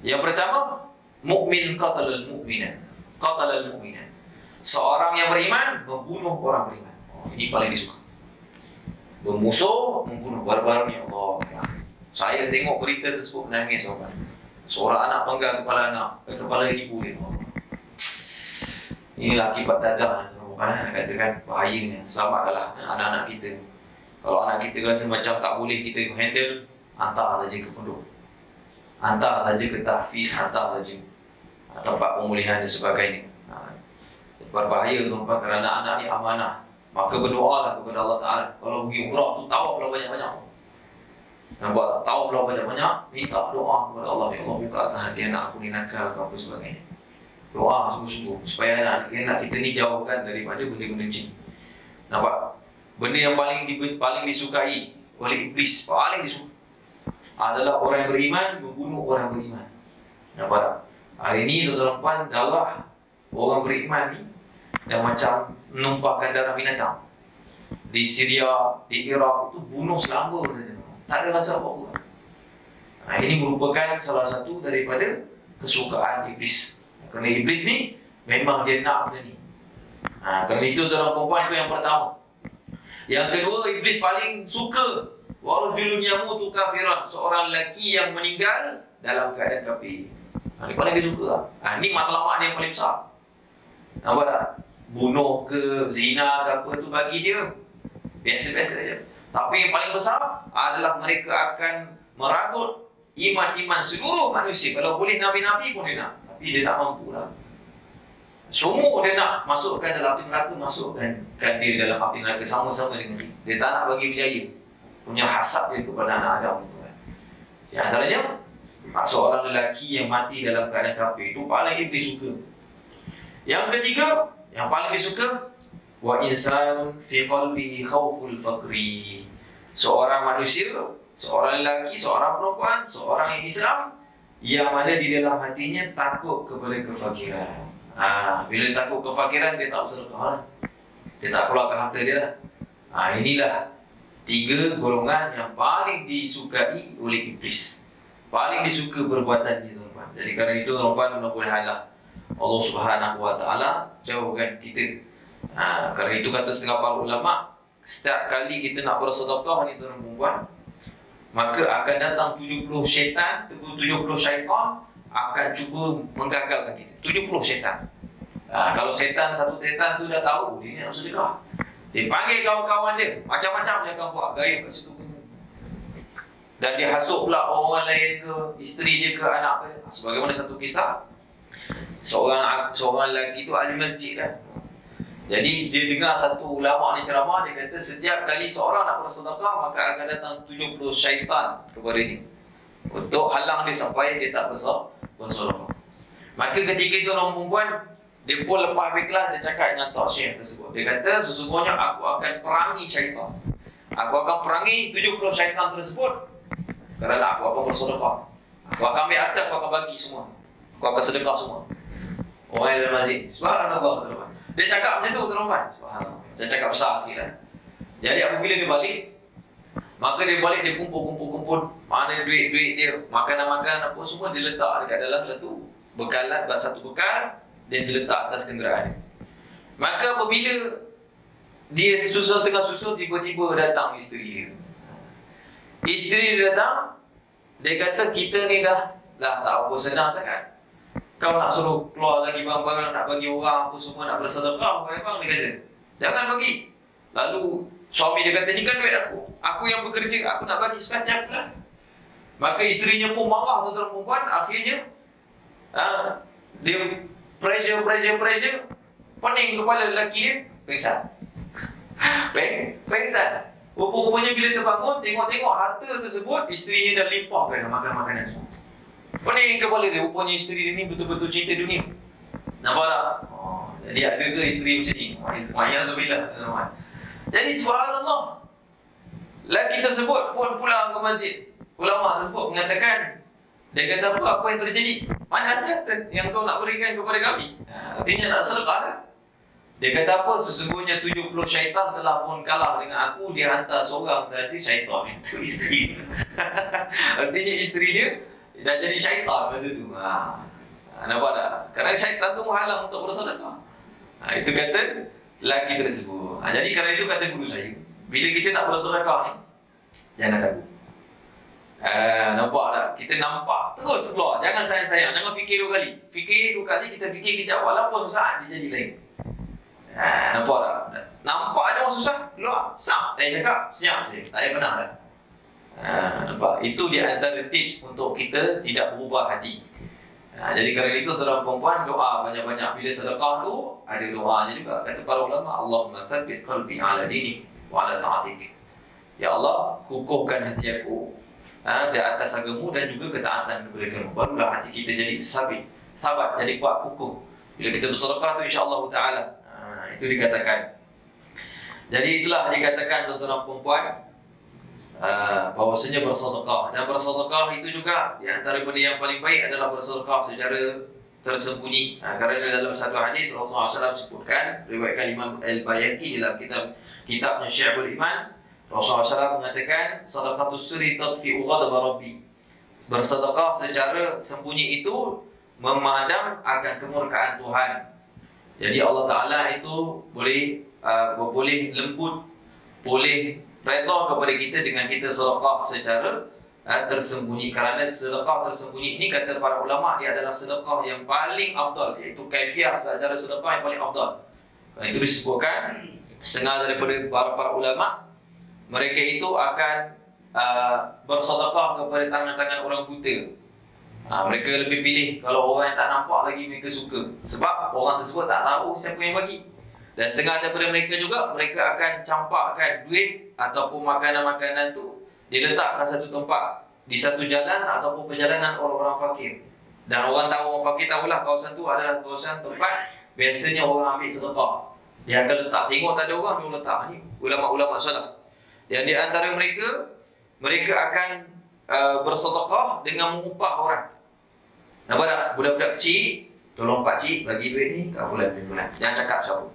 Yang pertama, mukmin qatalal mu'minan. Qatalal mu'minan. Seorang yang beriman membunuh orang beriman. Ini paling disuka. Bermusuh membunuh baru-baru ni. Allah. Saya tengok berita tersebut menangis, tuan-tuan. Seorang anak penggal kepala ibu dia. Inilah akibat dadah. Bukan katakan bahayanya. Selamatkanlah anak-anak kita. Kalau anak kita rasa macam tak boleh kita handle, hantar saja ke pondok, hantar saja ke tahfiz, hantar saja tempat pemulihan dan sebagainya. Berbahaya, tuan-tuan, kerana anak ni amanah. Maka berdoalah kepada Allah Ta'ala. Kalau pergi umrah tu, tahu pula banyak-banyak. Nampak tak? Tahu pula banyak-banyak, minta doa kepada Allah. Ya Allah, bukakan hati anak aku ni nakal ke apa sebagainya. Doa sungguh-sungguh supaya anak kita ni jauhkan daripada benda-benda jin. Nampak? Benda yang paling disukai oleh iblis, paling disukai adalah orang yang beriman membunuh orang beriman. Nampak tak? Hari ini, tuan-tuan, darah orang beriman ni yang macam menumpahkan darah binatang. Di Syria, di Iraq itu bunuh selamba saja. Tak ada rasa apa-apa. Ini merupakan salah satu daripada kesukaan iblis. Kerana iblis ni memang dia nak benda ni. Kerana itu, tuan-tuan perempuan, itu yang pertama. Yang kedua, iblis paling suka warujulun yamutu kafiran, seorang lelaki yang meninggal dalam keadaan kafir. Ini paling dia suka. Ini matlamat dia yang paling besar. Nampak tak? Bunuh ke, zina ke apa tu bagi dia biasa-biasa saja. Tapi yang paling besar adalah mereka akan meragut iman-iman seluruh manusia. Kalau boleh nabi-nabi pun dia nak. Tapi dia tak mampu lah. Semua dia nak masukkan dalam api neraka, masukkan dia dalam api neraka sama-sama dengan dia. Dia tak nak bagi berjaya. Punya hasad dia kepada anak Adam. Di antaranya, seorang lelaki yang mati dalam keadaan kafir itu paling iblis suka. Yang ketiga, yang paling disuka, wa insanun fi qalbihi khawful faqri. Seorang manusia, seorang lelaki, seorang perempuan, seorang yang Islam yang mana di dalam hatinya takut kepada kefakiran. Bila dia takut kefakiran, dia tak bersedekah lah. Dia tak keluarkan harta dia lah. Inilah 3 golongan yang paling disukai oleh iblis. Paling disuka perbuatan dia, tuan-tuan. Jadi kerana itu, tuan-tuan, mudah-mudahanlah Allah Subhanahu Wa Taala jauhkan kita. Kerana itu kata setengah para ulama, setiap kali kita nak bersedekah ni, tuan-tuan perempuan, maka akan datang 70 syaitan, 70 syaitan akan cuba menggagalkan kita. 70 syaitan. Kalau satu syaitan tu dah tahu dia ni nak sedekah, dia panggil kawan-kawan dia, macam-macam dia akan buat gaya kat situ. Dan dia hasut pula orang lain ke, isteri dia ke, anak ke. Sebagaimana satu kisah, seorang lelaki tu ahli masjid dah. Jadi dia dengar satu ulama ni ceramah, dia kata setiap kali seorang nak bersedekah, maka akan datang 70 syaitan kepada dia untuk halang dia sampai dia tak bersedekah. Maka ketika itu orang perempuan, dia pun lepas habis kelas, dia cakap dengan Tok Syekh tersebut. Dia kata, sesungguhnya aku akan perangi syaitan. Aku akan perangi 70 syaitan tersebut kerana aku akan bersedekah. Aku akan ambil harta, aku akan bagi semua. Aku akan sedekah semua. Orang yang dalam masjid. Subhanallah, tuan-tuan. Dia cakap macam tu, tuan-tuan. Subhanallah. Saya cakap besar sikit lah. Jadi apabila dia balik, maka dia balik, dia kumpul. Mana duit-duit dia, makanan-makanan apa semua, dia letak dekat dalam satu bekalan, satu bekal, dan dia letak atas kenderaan dia. Maka apabila dia tengah susun, tiba-tiba datang isteri dia. Isteri dia datang, dia kata, kita ni dah tak apa senang sangat. Kau nak suruh keluar lagi barang-barang, nak bagi orang apa semua, nak bersedekah, bang, dia kata, jangan bagi. Lalu suami dia kata, ni kan duit aku, aku yang bekerja, aku nak bagi sepatutnya aku lah. Maka isterinya pun marah, tuan-tuan perempuan. Akhirnya dia pressure, pening kepala lelaki dia, pingsan. Pengsan. Rupanya bila terbangun, tengok-tengok harta tersebut, isterinya dah limpahkan makan makanan semua. Pening kepala dia, rupanya isteri dia ni betul-betul cinta dunia. Nampak tak? Jadi ada ke isteri macam ni? Ma'azubillah. Jadi subhanallah, lelaki tersebut pun pulang ke masjid. Ulama tersebut mengatakan, dia kata apa yang terjadi? Mana harta yang kau nak berikan kepada kami? Artinya nak sedekah lah. Dia kata apa? Sesungguhnya 70 syaitan telah pun kalah dengan aku. Dia hantar seorang saja syaitan. Itu isteri. Artinya isteri dia dah jadi syaitan masa tu. Nampak tak? Kerana syaitan tu menghalang untuk bersedekah. Itu kata lelaki tersebut. Jadi kerana itu kata guru saya, bila kita nak bersedekah ni, jangan takut. Nampak tak? Kita nampak terus keluar. Jangan sayang-sayang. Jangan fikir 2 kali. Fikir 2 kali, kita fikir kejap. Walaupun susah, dia jadi lain. Nampak tak? Nampak je orang susah, keluar. Sap. Saya cakap, siap saya. Saya pernah tak? Nampak? Itu di antara tips untuk kita tidak berubah hati. Jadi kerana itu tuan perempuan, doa banyak-banyak. Bila sedekah tu, ada doanya juga. Kata para ulama, Allahumma tsabbit qalbi ala dinik wa ala ta'atik. Ya Allah, kukuhkan hati aku di atas agamamu dan juga ketaatan kepada kamu. Barulah hati kita jadi sabat, jadi kuat, kukuh. Bila kita bersedekah tu, insya-Allah Ta'ala. Itu dikatakan. Jadi itulah dikatakan tuan-tuan perempuan, bahawasanya bersedekah. Dan bersedekah itu juga di antara benda yang paling baik adalah bersedekah secara tersembunyi. Kerana dalam satu hadis Rasulullah SAW sebutkan, riwayatkan Imam Al-Bayhaqi dalam kitabnya Syu'abul Iman, Rasulullah SAW mengatakan, sedekatus sirri tadfi'u ghadaba rabbi. Bersedekah secara sembunyi itu memadam akan kemurkaan Tuhan. Jadi Allah Ta'ala itu boleh lembut, boleh redha kepada kita dengan kita sedekah secara tersembunyi. Kerana sedekah tersembunyi ini, kata para ulama, dia adalah sedekah yang paling afdal, iaitu kaifiah secara sedekah yang paling afdal. Kerana itu disebutkan setengah daripada para ulama, mereka itu akan bersedekah kepada tangan-tangan orang buta. Mereka lebih pilih kalau orang yang tak nampak lagi mereka suka, sebab orang tersebut tak tahu siapa yang bagi. Dan setengah daripada mereka juga, mereka akan campakkan duit ataupun makanan-makanan tu diletakkan satu tempat di satu jalan ataupun perjalanan orang-orang fakir. Dan orang tahu, orang fakir tahulah kawasan tu adalah kawasan tempat biasanya orang ambil sedekah. Dia akan letak, tengok tak ada orang, dia letak. Ni ulama-ulama salaf. Dan di antara mereka, mereka akan bersedekah dengan mengupah orang. Nampak tak? Budak-budak kecil, tolong pakcik bagi duit ni kat fulan bin fulan. Jangan cakap siapa.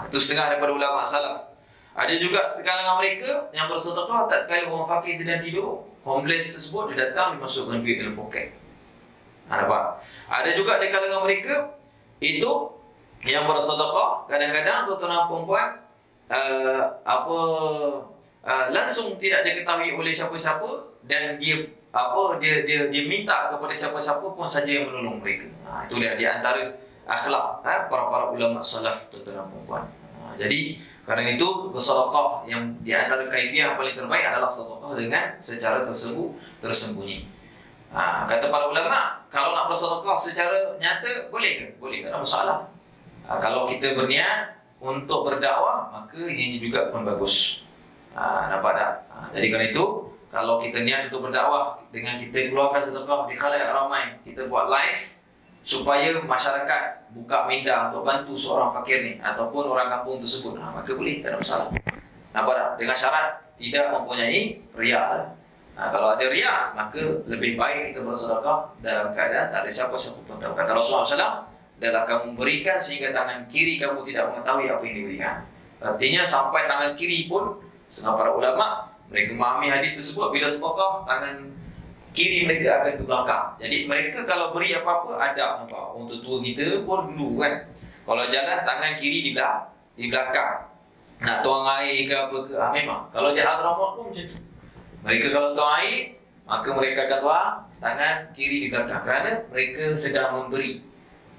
Itu setengah daripada ulama salaf. Ada juga setengah mereka yang bersedekah tak kala orang fakir sedang tidur, homeless tersebut dia datang, dia masukkan duit dalam poket. Nampak? Ada juga di kalangan mereka itu yang bersedekah, kadang-kadang tuan-tuan perempuan langsung tidak diketahui oleh siapa-siapa, dan dia minta kepada siapa-siapa pun saja yang menolong mereka. Itu dia di antara akhlak para ulama salaf, tuan-tuan perempuan. Jadi kerana itu bersedekah yang di antara kaifiah yang paling terbaik adalah sedekah dengan secara tersembunyi. Kata para ulama, kalau nak bersedekah secara nyata boleh ke? Boleh, tak ada masalah. Kalau kita berniat untuk berdakwah, maka ini juga pun bagus. Nampak tak? Jadi kerana itu, kalau kita niat untuk berdakwah dengan kita keluarkan sedekah di khalayak ramai, kita buat live supaya masyarakat buka minda untuk bantu seorang fakir ni ataupun orang kampung tersebut, maka boleh, tak ada masalah. Nampak tak? Dengan syarat tidak mempunyai riak. Kalau ada riak, maka lebih baik kita bersedekah dalam keadaan tak ada siapa-siapa pun tahu. Kata Rasulullah SAW, adalah kamu memberikan sehingga tangan kiri kamu tidak mengetahui apa yang diberikan. Artinya sampai tangan kiri pun, setengah para ulama mereka memahami hadis tersebut, bila sedekah tangan kiri mereka akan ke belakang. Jadi mereka kalau beri apa-apa, ada nampak orang tua kita pun dulu kan, kalau jalan tangan kiri di belakang, nak tuang air ke apa ke, memang kalau di Hadramaut pun macam tu. Mereka kalau tuang air, maka mereka akan tuang tangan kiri di belakang, kerana mereka sedang memberi.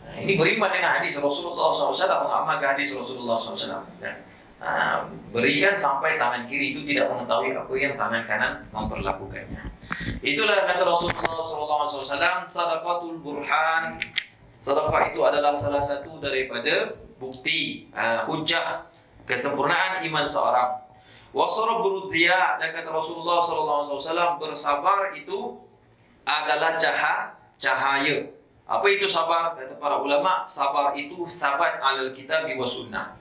Ini beriman dengan hadis Rasulullah SAW, mengamalkan hadis Rasulullah SAW. Berikan sampai tangan kiri itu tidak mengetahui apa yang tangan kanan memperlakukannya. Itulah kata Rasulullah SAW, sadaqatul burhan. Sedekah itu adalah salah satu daripada bukti, hujah kesempurnaan iman seorang. Wasabru diya, dan kata Rasulullah SAW, bersabar itu adalah cahaya. Apa itu sabar? Kata para ulama, sabar itu sabat alal kitab wa sunnah.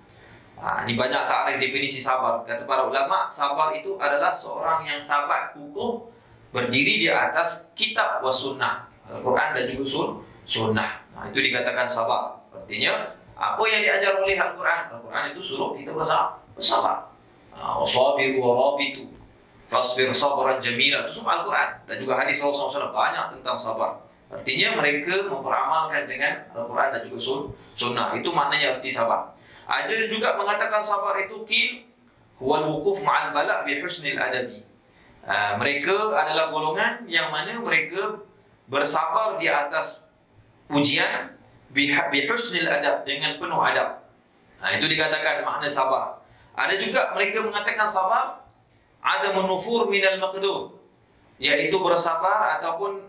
Ini banyak takrif definisi sabar. Kata para ulama, sabar itu adalah seorang yang sabat kukuh berdiri di atas kitab wa sunnah, Al-Quran dan juga sunnah. Itu dikatakan sabar. Artinya apa yang diajar oleh Al-Quran, Al-Quran itu suruh kita bersabar. Wasabiru warabitu fasbir sabran jamila, itu semua Al-Quran. Dan juga hadis Rasulullah SAW banyak tentang sabar. Artinya mereka memperamalkan dengan Al-Quran dan juga sunnah. Itu maknanya arti sabar. Ada juga mengatakan sabar itu huwal wukuf ma'al bala' bi husnil adabi. Mereka adalah golongan yang mana mereka bersabar di atas ujian bi husnil adab, dengan penuh adab. Itu dikatakan makna sabar. Ada juga mereka mengatakan sabar ada menufur minal maqdur, yaitu bersabar ataupun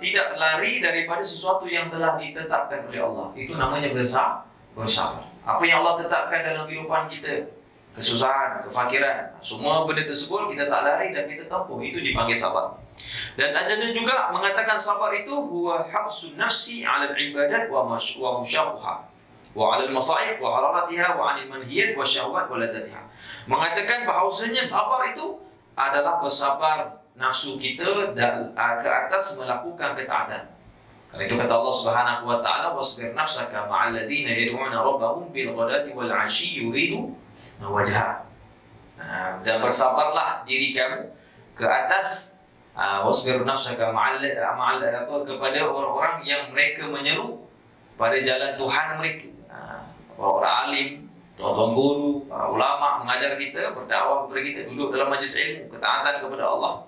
tidak lari daripada sesuatu yang telah ditetapkan oleh Allah. Itu namanya bersabar. Apa yang Allah tetapkan dalam kehidupan kita, kesusahan, kefakiran, semua benda tersebut kita tak lari dan kita tempuh, itu dipanggil sabar. Dan ada juga mengatakan sabar itu huwa habsun nafsi 'ala al-ibadat wa musyaqqaha wa 'ala al-masa'ib wa hararatiha wa 'anil manhiyat wa syahwat wa ladatiha. Mengatakan bahawasanya sabar itu adalah bersabar nafsu kita ke atas melakukan ketaatan. Karena itu kata Allah Subhanahu wa taala, wasbir nafsaka ma'al ladzina yad'una rabbahum bil ghadati wal 'ashyi yuridu wajha. Dan bersabarlah diri kamu ke atas wasbir nafsaka kepada orang-orang yang mereka menyeru pada jalan Tuhan mereka. Orang-orang alim, tuan-tuan guru, para ulama mengajar kita, berdakwah kepada kita, duduk dalam majlis ilmu, ketaatan kepada Allah.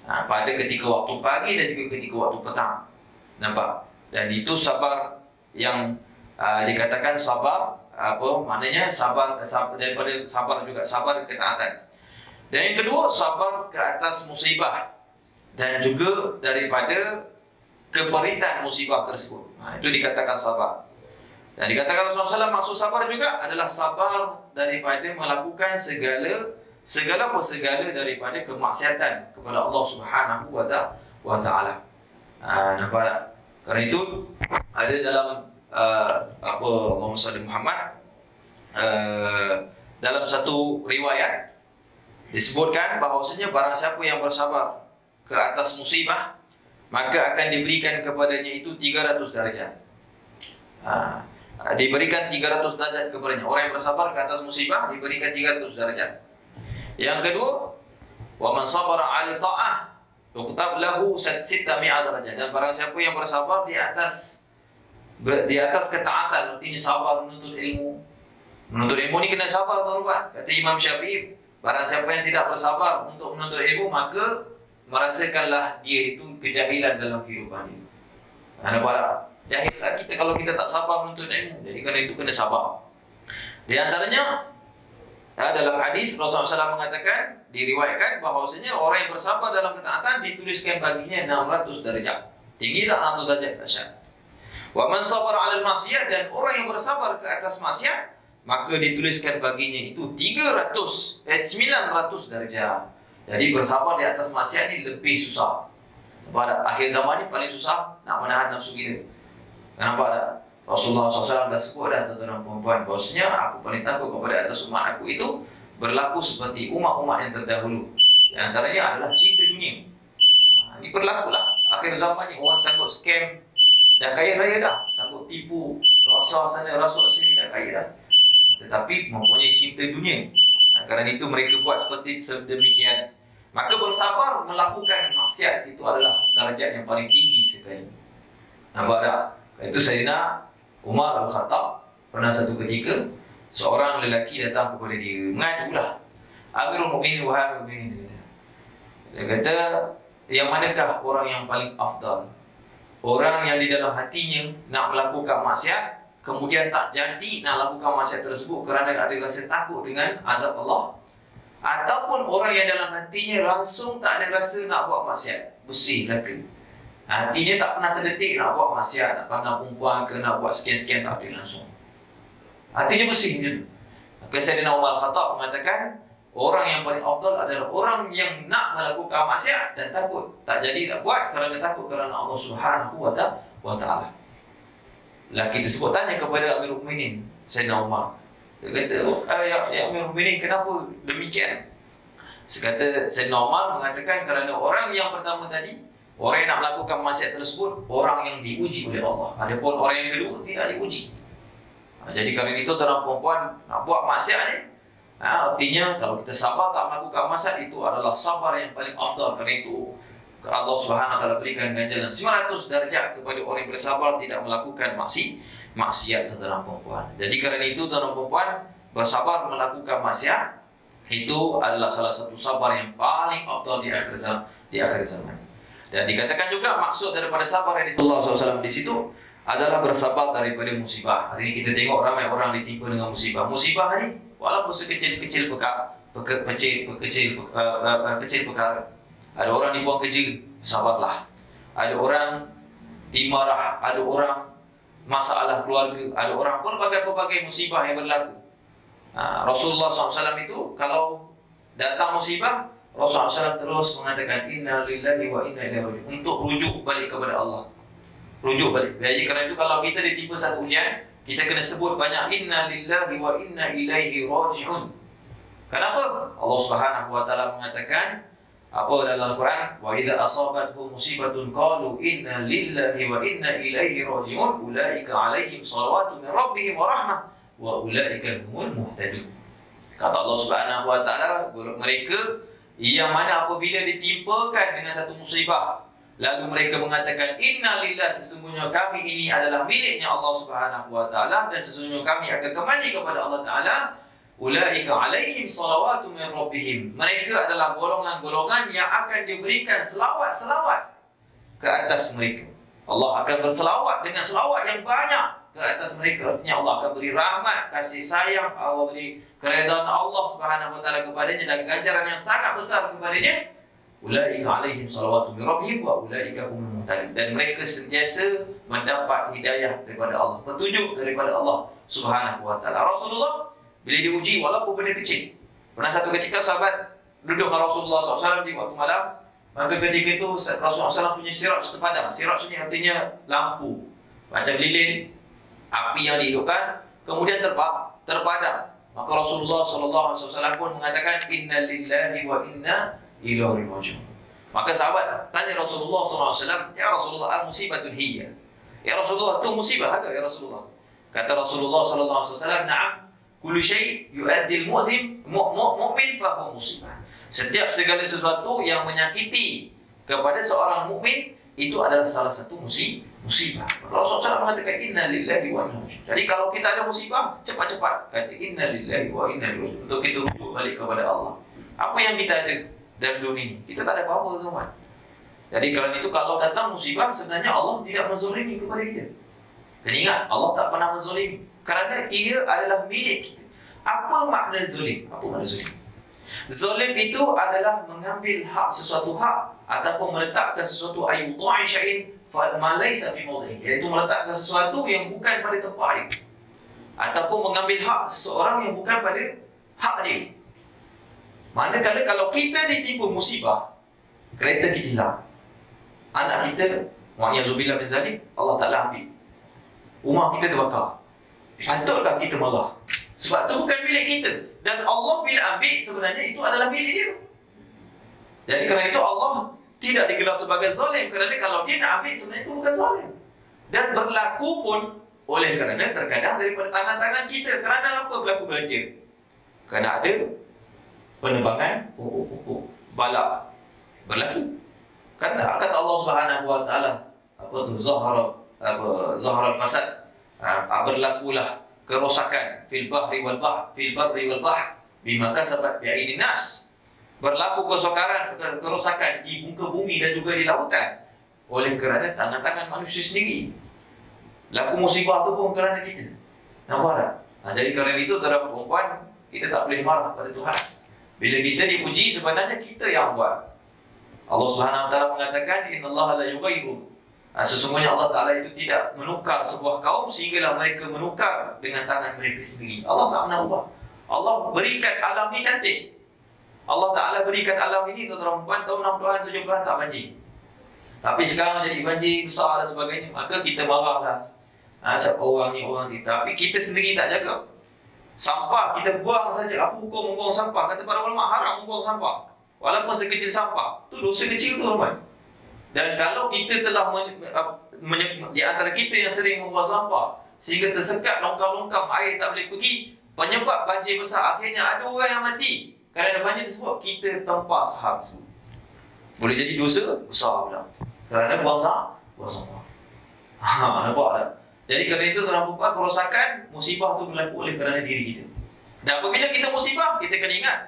Pada ketika waktu pagi dan juga ketika waktu petang. Nampak? Dan itu sabar yang dikatakan sabar, apa maknanya sabar daripada sabar juga sabar ketaatan. Dan yang kedua, sabar ke atas musibah dan juga daripada keperitan musibah tersebut. Itu dikatakan sabar. Dan dikatakan Rasulullah SAW, maksud sabar juga adalah sabar daripada melakukan segala daripada kemaksiatan kepada Allah Subhanahu wa taala. Nampak tak? Karena itu ada dalam Allahumma salli Muhammad, dalam satu riwayat disebutkan bahawasanya barang siapa yang bersabar ke atas musibah, maka akan diberikan kepadanya itu 300 darjat. Diberikan 300 darjat kepadanya. Orang yang bersabar ke atas musibah diberikan 300 darjat. Yang kedua, wa man sabara 'ala ta'ah yuqtab lahu 600 darajat. Dan barang siapa yang bersabar di atas ketaatan, artinya sabar menuntut ilmu. Menuntut ilmu ni kena sabar, tuan-tuan. Kata Imam Syafi'i, barang siapa yang tidak bersabar untuk menuntut ilmu, maka merasakanlah dia itu kejahilan dalam kehidupan ini. Nampak? Jahil lah kita kalau kita tak sabar menuntut ilmu. Jadi kerana itu kena sabar. Di antaranya dalam hadis Rasulullah SAW mengatakan, diriwayatkan bahawasanya orang yang bersabar dalam ketaatan dituliskan baginya 600 darjat. Tinggi tak 600 darjat? Dahsyat. Wa man sabar 'alal maksiyah, dan orang yang bersabar ke atas maksiat, maka dituliskan baginya itu 900 darjat. Jadi bersabar di atas maksiat ni lebih susah. Pada akhir zaman ni paling susah nak menahan nafsu kita. Nampak tak? Rasulullah SAW dah sebut dah, tuan-tuan dan puan-puan, bahawasanya aku paling takut kepada atas umat aku itu berlaku seperti umat-umat yang terdahulu. Di antaranya adalah cinta dunia. Ini berlakulah akhir zaman ni, orang sanggup scam, dah kaya raya dah, sanggup tipu, rasuah sana, rasuah sini, dah kaya dah. Tetapi mempunyai cinta dunia. Kerana itu mereka buat seperti sedemikian. Maka bersabar melakukan maksiat itu adalah darjat yang paling tinggi sekali. Nampak tak? Itu Sayyidina Umar Al-Khattab, pernah satu ketika seorang lelaki datang kepada dia, mengadulah, Amirul Mukminin wahai Mukminin, dia kata, yang manakah orang yang paling afdal? Orang yang di dalam hatinya nak melakukan maksiat, kemudian tak jadi nak lakukan maksiat tersebut kerana ada rasa takut dengan azab Allah, ataupun orang yang dalam hatinya langsung tak ada rasa nak buat maksiat, bersih belaka, hatinya tak pernah terdetik nak buat maksiat, nak pandang perempuan ke nak buat sekian-sekian, tak ada langsung, hatinya bersih je. Maka Sayyidina Umar Khattab mengatakan, orang yang paling afdal adalah orang yang nak melakukan maksiat dan takut. Tak jadi nak buat kerana takut kerana Allah Subhanahu wa Ta'ala. Laki tersebut tanya kepada Amirul Mukminin Sayyidina Umar. Dia kata, ya Amirul Mukminin, kenapa demikian? Sekata Sayyidina Umar mengatakan kerana orang yang pertama tadi, orang yang nak melakukan maksiat tersebut, orang yang diuji oleh Allah. Adapun orang yang kedua tidak diuji. Jadi kerana itu tuan-tuan perempuan nak buat maksiat ni, artinya kalau kita sabar tak melakukan maksiat, itu adalah sabar yang paling afdal. Kerana itu Allah Subhanahu Wa Taala berikan ganjaran 900 darjat kepada orang yang bersabar tidak melakukan maksiat, tuan-tuan perempuan. Jadi kerana itu tuan-tuan perempuan, bersabar melakukan maksiat itu adalah salah satu sabar yang paling afdal di akhir zaman. Dan dikatakan juga maksud daripada sabar yang Rasulullah SAW di situ adalah bersabar daripada musibah. Hari ini kita tengok ramai orang ditimpa dengan musibah. Musibah ni walaupun sekecil-kecil perkara. Ada orang dibuang kerja, sabarlah. Ada orang dimarah, ada orang masalah keluarga, ada orang pelbagai-pelbagai musibah yang berlaku. Rasulullah SAW itu kalau datang musibah, Rasulullah SAW terus mengatakan inna lillahi wa inna ilaihi raji'un, untuk rujuk balik kepada Allah. Rujuk balik. Jadi kerana itu kalau kita ditimpa satu ujian, kita kena sebut banyak inna lillahi wa inna ilaihi raji'un. Kenapa? Allah Subhanahu wa Ta'ala mengatakan apa dalam Al-Quran? Wa idza asabathum musibatun qalu inna lillahi wa inna ilaihi raji'un ulaika alaihim salawatu min rabbihim wa rahmah wa ulaika humul muhtadun. Kata Allah Subhanahu wa Ta'ala, mereka yang mana apabila ditimpakan dengan satu musibah, lalu mereka mengatakan inna lillah, sesungguhnya kami ini adalah miliknya Allah Subhanahu wa Ta'ala dan sesungguhnya kami akan kembali kepada Allah Ta'ala. Ulaika alaihim salawatu min rabbihim, mereka adalah golongan-golongan yang akan diberikan selawat-selawat ke atas mereka. Allah akan berselawat dengan selawat yang banyak ke atas mereka. Artinya Allah akan beri rahmat, kasih sayang, Allah beri keredaan Allah Subhanahu wa Ta'ala kepadanya dan ganjaran yang sangat besar kepadanya. Ulaika alaihim salawatu min rabbihim wa ulaika humul muhtadun, dan mereka sentiasa mendapat hidayah daripada Allah, petunjuk daripada Allah Subhanahu wa Ta'ala. Rasulullah bila diuji walaupun benda kecil. Pernah satu ketika sahabat duduk dengan Rasulullah SAW di waktu malam, maka ketika itu Rasulullah SAW punya siraj terpadam. Siraj ini artinya lampu, macam lilin, api yang dihidupkan, kemudian terpadam. Maka Rasulullah SAW pun mengatakan inna lillahi wa inna ilaihi raji'un. Maka sahabat tanya Rasulullah SAW, ya Rasulullah, al-musibatun hiya. Ya Rasulullah, itu musibah agak ya Rasulullah? Kata Rasulullah SAW, na'am, kullu syai' yu'addil mu'min fa huwa musibah. Setiap segala sesuatu yang menyakiti kepada seorang mukmin itu adalah salah satu musibah. Rasulullah SAW mengatakan inna lillahi wa inna ilaihi raji'un. Jadi kalau kita ada musibah, cepat-cepat kata inna lillahi wa inna ilaihi raji'un, untuk kita rujuk balik kepada Allah. Apa yang kita ada dalam dunia ini? Kita tak ada apa-apa semua. Jadi kerana itu kalau datang musibah, sebenarnya Allah tidak menzalimi kepada kita. Kena ingat, Allah tak pernah menzalimi kerana ia adalah milik kita. Apa makna zalim? Apa makna zalim? Zalim itu adalah mengambil hak sesuatu hak ataupun meletakkan sesuatu ayuda'i syai'in ma laysa fi mawdi'i, iaitu meletakkan sesuatu yang bukan pada tempat dia, ataupun mengambil hak seseorang yang bukan pada hak dia. Manakala kalau kita ditimpa musibah, kereta kita hilang, anak kita, wa'iyadzubillah bin zalim, Allah Ta'ala ambil, rumah kita terbakar, patutkah kita marah? Sebab itu bukan milik kita. Dan Allah bila ambil, sebenarnya itu adalah milik dia. Jadi kerana itu Allah tidak digelar sebagai zalim, kerana kalau dia nak ambil, sebenarnya itu bukan zalim. Dan berlaku pun oleh kerana terkadang daripada tangan-tangan kita. Kerana apa berlaku banjir? Kerana ada penerbangan pokok-pokok balak berlaku. Kata Allah Subhanahu wa Ta'ala, apa tu, zahara al-fasad, berlakulah kerosakan fil barri wal bahr bima kasabat bi'aidin nas. Berlaku kerosakan di muka bumi dan juga di lautan oleh kerana tangan-tangan manusia sendiri. Laku musibah tu pun kerana kita. Nampak tak? Jadi kerana itu terhadap perempuan, kita tak boleh marah pada Tuhan. Bila kita dipuji, sebenarnya kita yang buat. Allah Subhanahu wa Ta'ala mengatakan innallaha la yughayyiru, sesungguhnya Allah Ta'ala itu tidak menukar sebuah kaum sehinggalah mereka menukar dengan tangan mereka sendiri. Allah tak pernah ubah. Allah berikan alam ni cantik. Allah Ta'ala berikan alam ini tuan-tuan perempuan tahun 60-an, 70-an tak banjir. Tapi sekarang jadi banjir besar dan sebagainya. Maka kita marahlah. Siapa orang ni, orang ni. Tapi kita sendiri tak jaga. Sampah kita buang saja. Apa hukum membuang sampah? Kata para ulama haram membuang sampah. Walaupun sekecil sampah. Itu dosa kecil tu ramai. Dan kalau kita telah di antara kita yang sering membuang sampah sehingga tersekat longkang-longkang air tak boleh pergi, penyebab banjir besar, akhirnya ada orang yang mati kerana banjir tersebut, kita tempas hak tersebut. Boleh jadi dosa besar pula kerana buang sampah. Nampak tak? Jadi kerana itu tuan-tuan, kerosakan musibah itu berlaku oleh kerana diri kita. Dan apabila kita musibah, kita kena ingat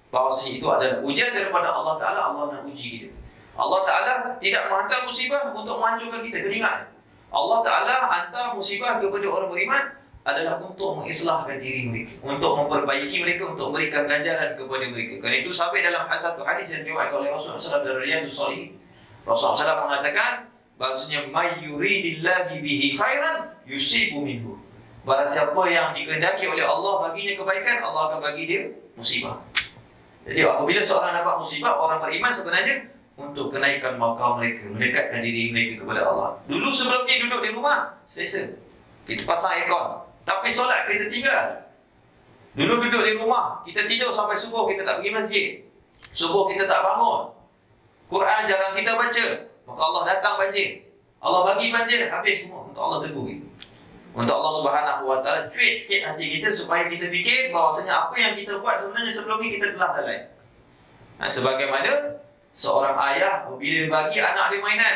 bahawasanya itu adalah ujian daripada Allah Ta'ala. Allah nak uji kita. Allah Ta'ala tidak menghantar musibah untuk menghancurkan kita. Kena ingat, Allah Ta'ala hantar musibah kepada orang beriman adalah untuk mengislahkan diri mereka, untuk memperbaiki mereka, untuk memberikan ganjaran kepada mereka. Kerana itu sampai dalam satu hadis yang diriwayatkan oleh Rasulullah SAW dari Riyadhus Shalihin, Rasulullah SAW mengatakan bahasanya may yuridillahi bihi khairan yusibu minhu. Barang siapa yang dikehendaki oleh Allah baginya kebaikan, Allah akan bagi dia musibah. Jadi apabila seorang dapat musibah, orang beriman sebenarnya untuk kenaikan makam mereka, mendekatkan diri mereka kepada Allah. Dulu sebelum ni duduk di rumah, selesa, kita pasang aircon, tapi solat kita tinggal. Dulu duduk di rumah, kita tidur sampai subuh, kita tak pergi masjid. Subuh kita tak bangun. Quran jarang kita baca, maka Allah datang banjir. Allah bagi banjir, habis semua. Untuk Allah tegur kita. Untuk Allah Subhanahu Wa Taala cuit sikit hati kita supaya kita fikir bahawasanya apa yang kita buat sebenarnya sebelum ni kita telah lalai. Sebagaimana seorang ayah bila dia bagi anak dia mainan,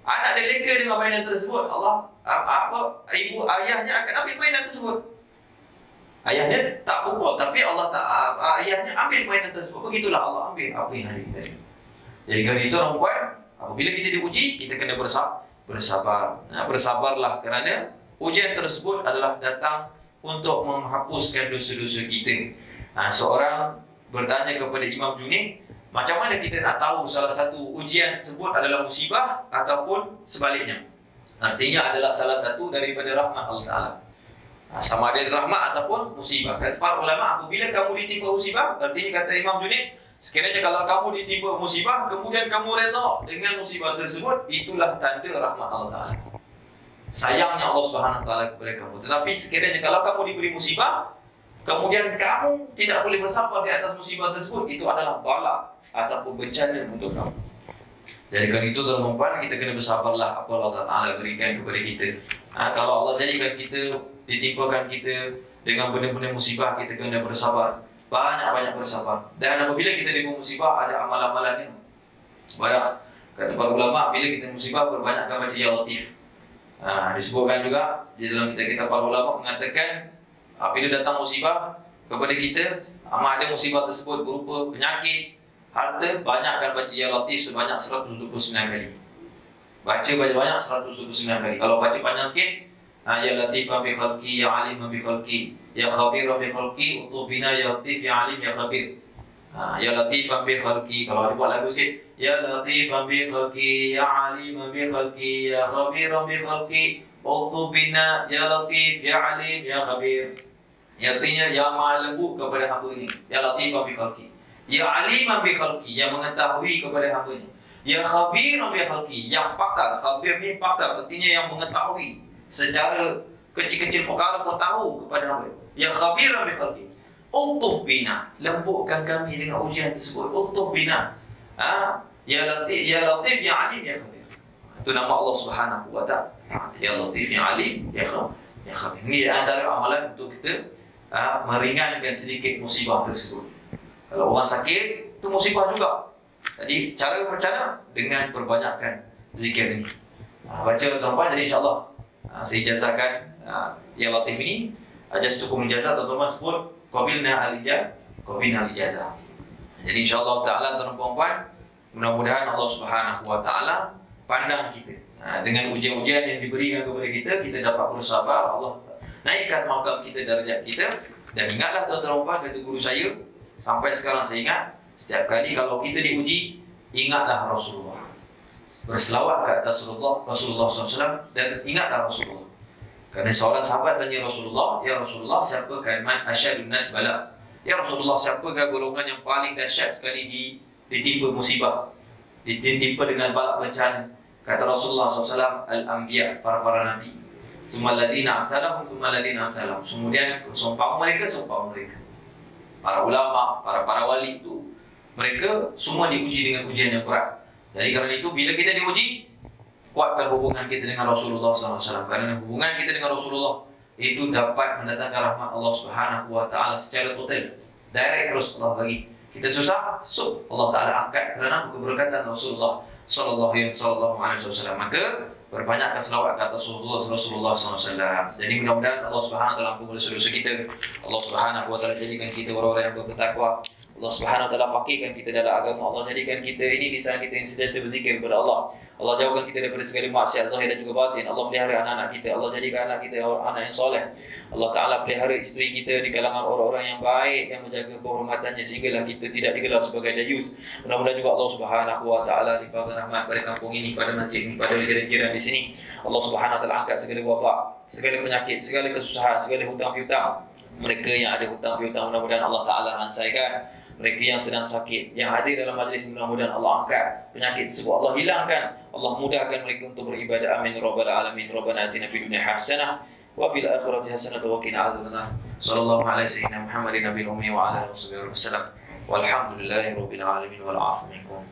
anak dia leka dengan mainan tersebut, ibu ayahnya akan ambil mainan tersebut. Ayahnya tak pukul, tapi ayahnya ambil mainan tersebut. Begitulah Allah ambil apa yang ada kita. Jadi kerana itu perempuan, apabila kita diuji, kita kena bersabar. Bersabarlah kerana ujian tersebut adalah datang untuk menghapuskan dosa-dosa kita. Seorang bertanya kepada Imam Junaid, macam mana kita nak tahu salah satu ujian tersebut adalah musibah ataupun sebaliknya? Artinya adalah salah satu daripada rahmat Allah Ta'ala. Sama ada rahmat ataupun musibah. Kata para ulama, apabila kamu ditimpa musibah, artinya kata Imam Junaid, sekiranya kalau kamu ditimpa musibah, kemudian kamu redha dengan musibah tersebut, itulah tanda rahmat Allah Ta'ala. Sayangnya Allah Subhanahu Wa Ta'ala kepada kamu. Tetapi sekiranya kalau kamu diberi musibah, kemudian kamu tidak boleh bersabar di atas musibah tersebut, itu adalah bala ataupun bencana untuk kamu. Jadi kerana itu tuan-tuan, kita kena bersabarlah apa Allah Ta'ala berikan kepada kita. Kalau Allah jadikan kita, ditimpakan kita dengan benda-benda musibah, kita kena bersabar. Banyak-banyak bersabar. Dan apabila kita diberi musibah, ada amal-amalannya. Banyak. Kata para ulama, bila kita musibah, berbanyakkan baca Ya Latif. Disebutkan juga di dalam kitab-kitab para ulama mengatakan, apabila datang musibah kepada kita, ada musibah tersebut berupa penyakit, harta, banyakkan baca Ya Latif sebanyak 129 kali. Baca banyak-banyak 129 kali. Kalau baca panjang sikit, Ya Latifah bi khalqi, Ya Alim bi khalqi, Ya Khabir bi khalqi, utubina Ya Latif, Ya Alim, Ya Khabir. Ya Latifah bi khalqi. Kalau ada buat lagu sikit, Ya Latifah bi khalqi, Ya Alim bi khalqi, Ya Khabir bi khalqi, utubina Ya Latif, Ya Alim, Ya Khabir. Artinya, Ya Maha lembut kepada hamba ini, Ya Latifah bi khalqi. Ya Alim bi khalqi, yang mengetahui kepada hamba-Nya. Ya Khabir bi khalqi, yang pakar. Khabir ni pakar, artinya yang mengetahui secara kecil-kecil perkara pun tahu kepada hamba. Ya Khabir bi khalqi. Utuf bina, lembutkan kami dengan ujian tersebut. Utuf bina. Ya Latif, Ya Alim, Ya Khabir. Itu nama Allah Subhanahu Wa Ta'ala. Ya Latif, Ya Alim, Ya Khabir. Ini antara amalan untuk kita meringankan sedikit musibah tersebut. Kalau orang sakit, itu musibah juga. Jadi cara macam mana? Dengan perbanyakkan zikir ini. Baca tuan-tuan, jadi insyaAllah saya ijazahkan Ya Latif ini. Ajastukum ijazah, tuan-tuan sebut Qabilna al-ijazah. Jadi insyaAllah ta'ala tuan-tuan, mudah-mudahan Allah Subhanahu Wa Ta'ala pandang kita. Dengan ujian-ujian yang diberikan kepada kita, kita dapat bersabar. Allah naikkan makam kita, darjat kita. Dan ingatlah tuan-tuan, kata guru saya, sampai sekarang saya ingat, setiap kali kalau kita diuji, ingatlah Rasulullah. Berselawat ke atas Rasulullah SAW dan ingatlah Rasulullah. Kerana seorang sahabat tanya Rasulullah, "Ya Rasulullah, siapa man asyadun nas bala?" Ya Rasulullah, siapakah golongan yang paling dahsyat sekali ditimpa musibah, ditimpa dengan bala bencana? Kata Rasulullah SAW, Al-Anbiya, para nabi. Summa alladhina amsalahum, summa alladhina amsalahum. Kemudian seumpama mereka. Para ulama, para wali itu, mereka semua diuji dengan ujian yang berat. Jadi kerana itu, bila kita diuji, kuatkan hubungan kita dengan Rasulullah SAW. Kerana hubungan kita dengan Rasulullah itu dapat mendatangkan rahmat Allah Subhanahu Wa Taala secara total, direct terus Allah bagi. Kita susah, Allah Taala angkat kerana keberkatan Rasulullah Sallallahu Alaihi Wasallam. Maka berbanyakkan selawat ke atas Rasulullah SAW. Jadi mudah-mudahan Allah Subhanahu Wa Taala ampuni dosa-dosa kita. Allah Subhanahu Wa Taala jadikan kita orang-orang yang bertakwa. Allah Subhanahu Wa Taala faqihkan kita dalam agama. Allah jadikan kita ini lisan kita yang sentiasa berzikir kepada Allah. Allah jauhkan kita daripada segala maksiat zahir dan juga batin. Allah pelihara anak-anak kita. Allah jadikan anak kita anak yang soleh. Allah Ta'ala pelihara isteri kita di kalangan orang-orang yang baik, yang menjaga kehormatannya sehinggalah kita tidak digelar sebagai dayus. Mudah-mudahan juga Allah Subhanahu Wa Ta'ala limpahkan rahmat pada kampung ini, pada masjid ini, pada jiran-jiran di sini. Allah Subhanahu Wa Ta'ala angkat segala wabak, segala penyakit, segala kesusahan, segala hutang piutang. Mereka yang ada hutang piutang, mudah-mudahan Allah Ta'ala ransaikan. Mereka yang sedang sakit, yang hadir dalam majlis, mudah-mudahan Allah angkat penyakit tersebut, Allah hilangkan, Allah mudahkan mereka untuk beribadah. Amin rabbal alamin. Rabbana atina fid dunya hasanah wa fil akhirati hasanah wa qina adzabannar. Sallallahu alaihi sayyidina Muhammadin nabiyil ummi wa ala alihi wasallam. Walhamdulillahi rabbil alamin wal 'afwu minkum.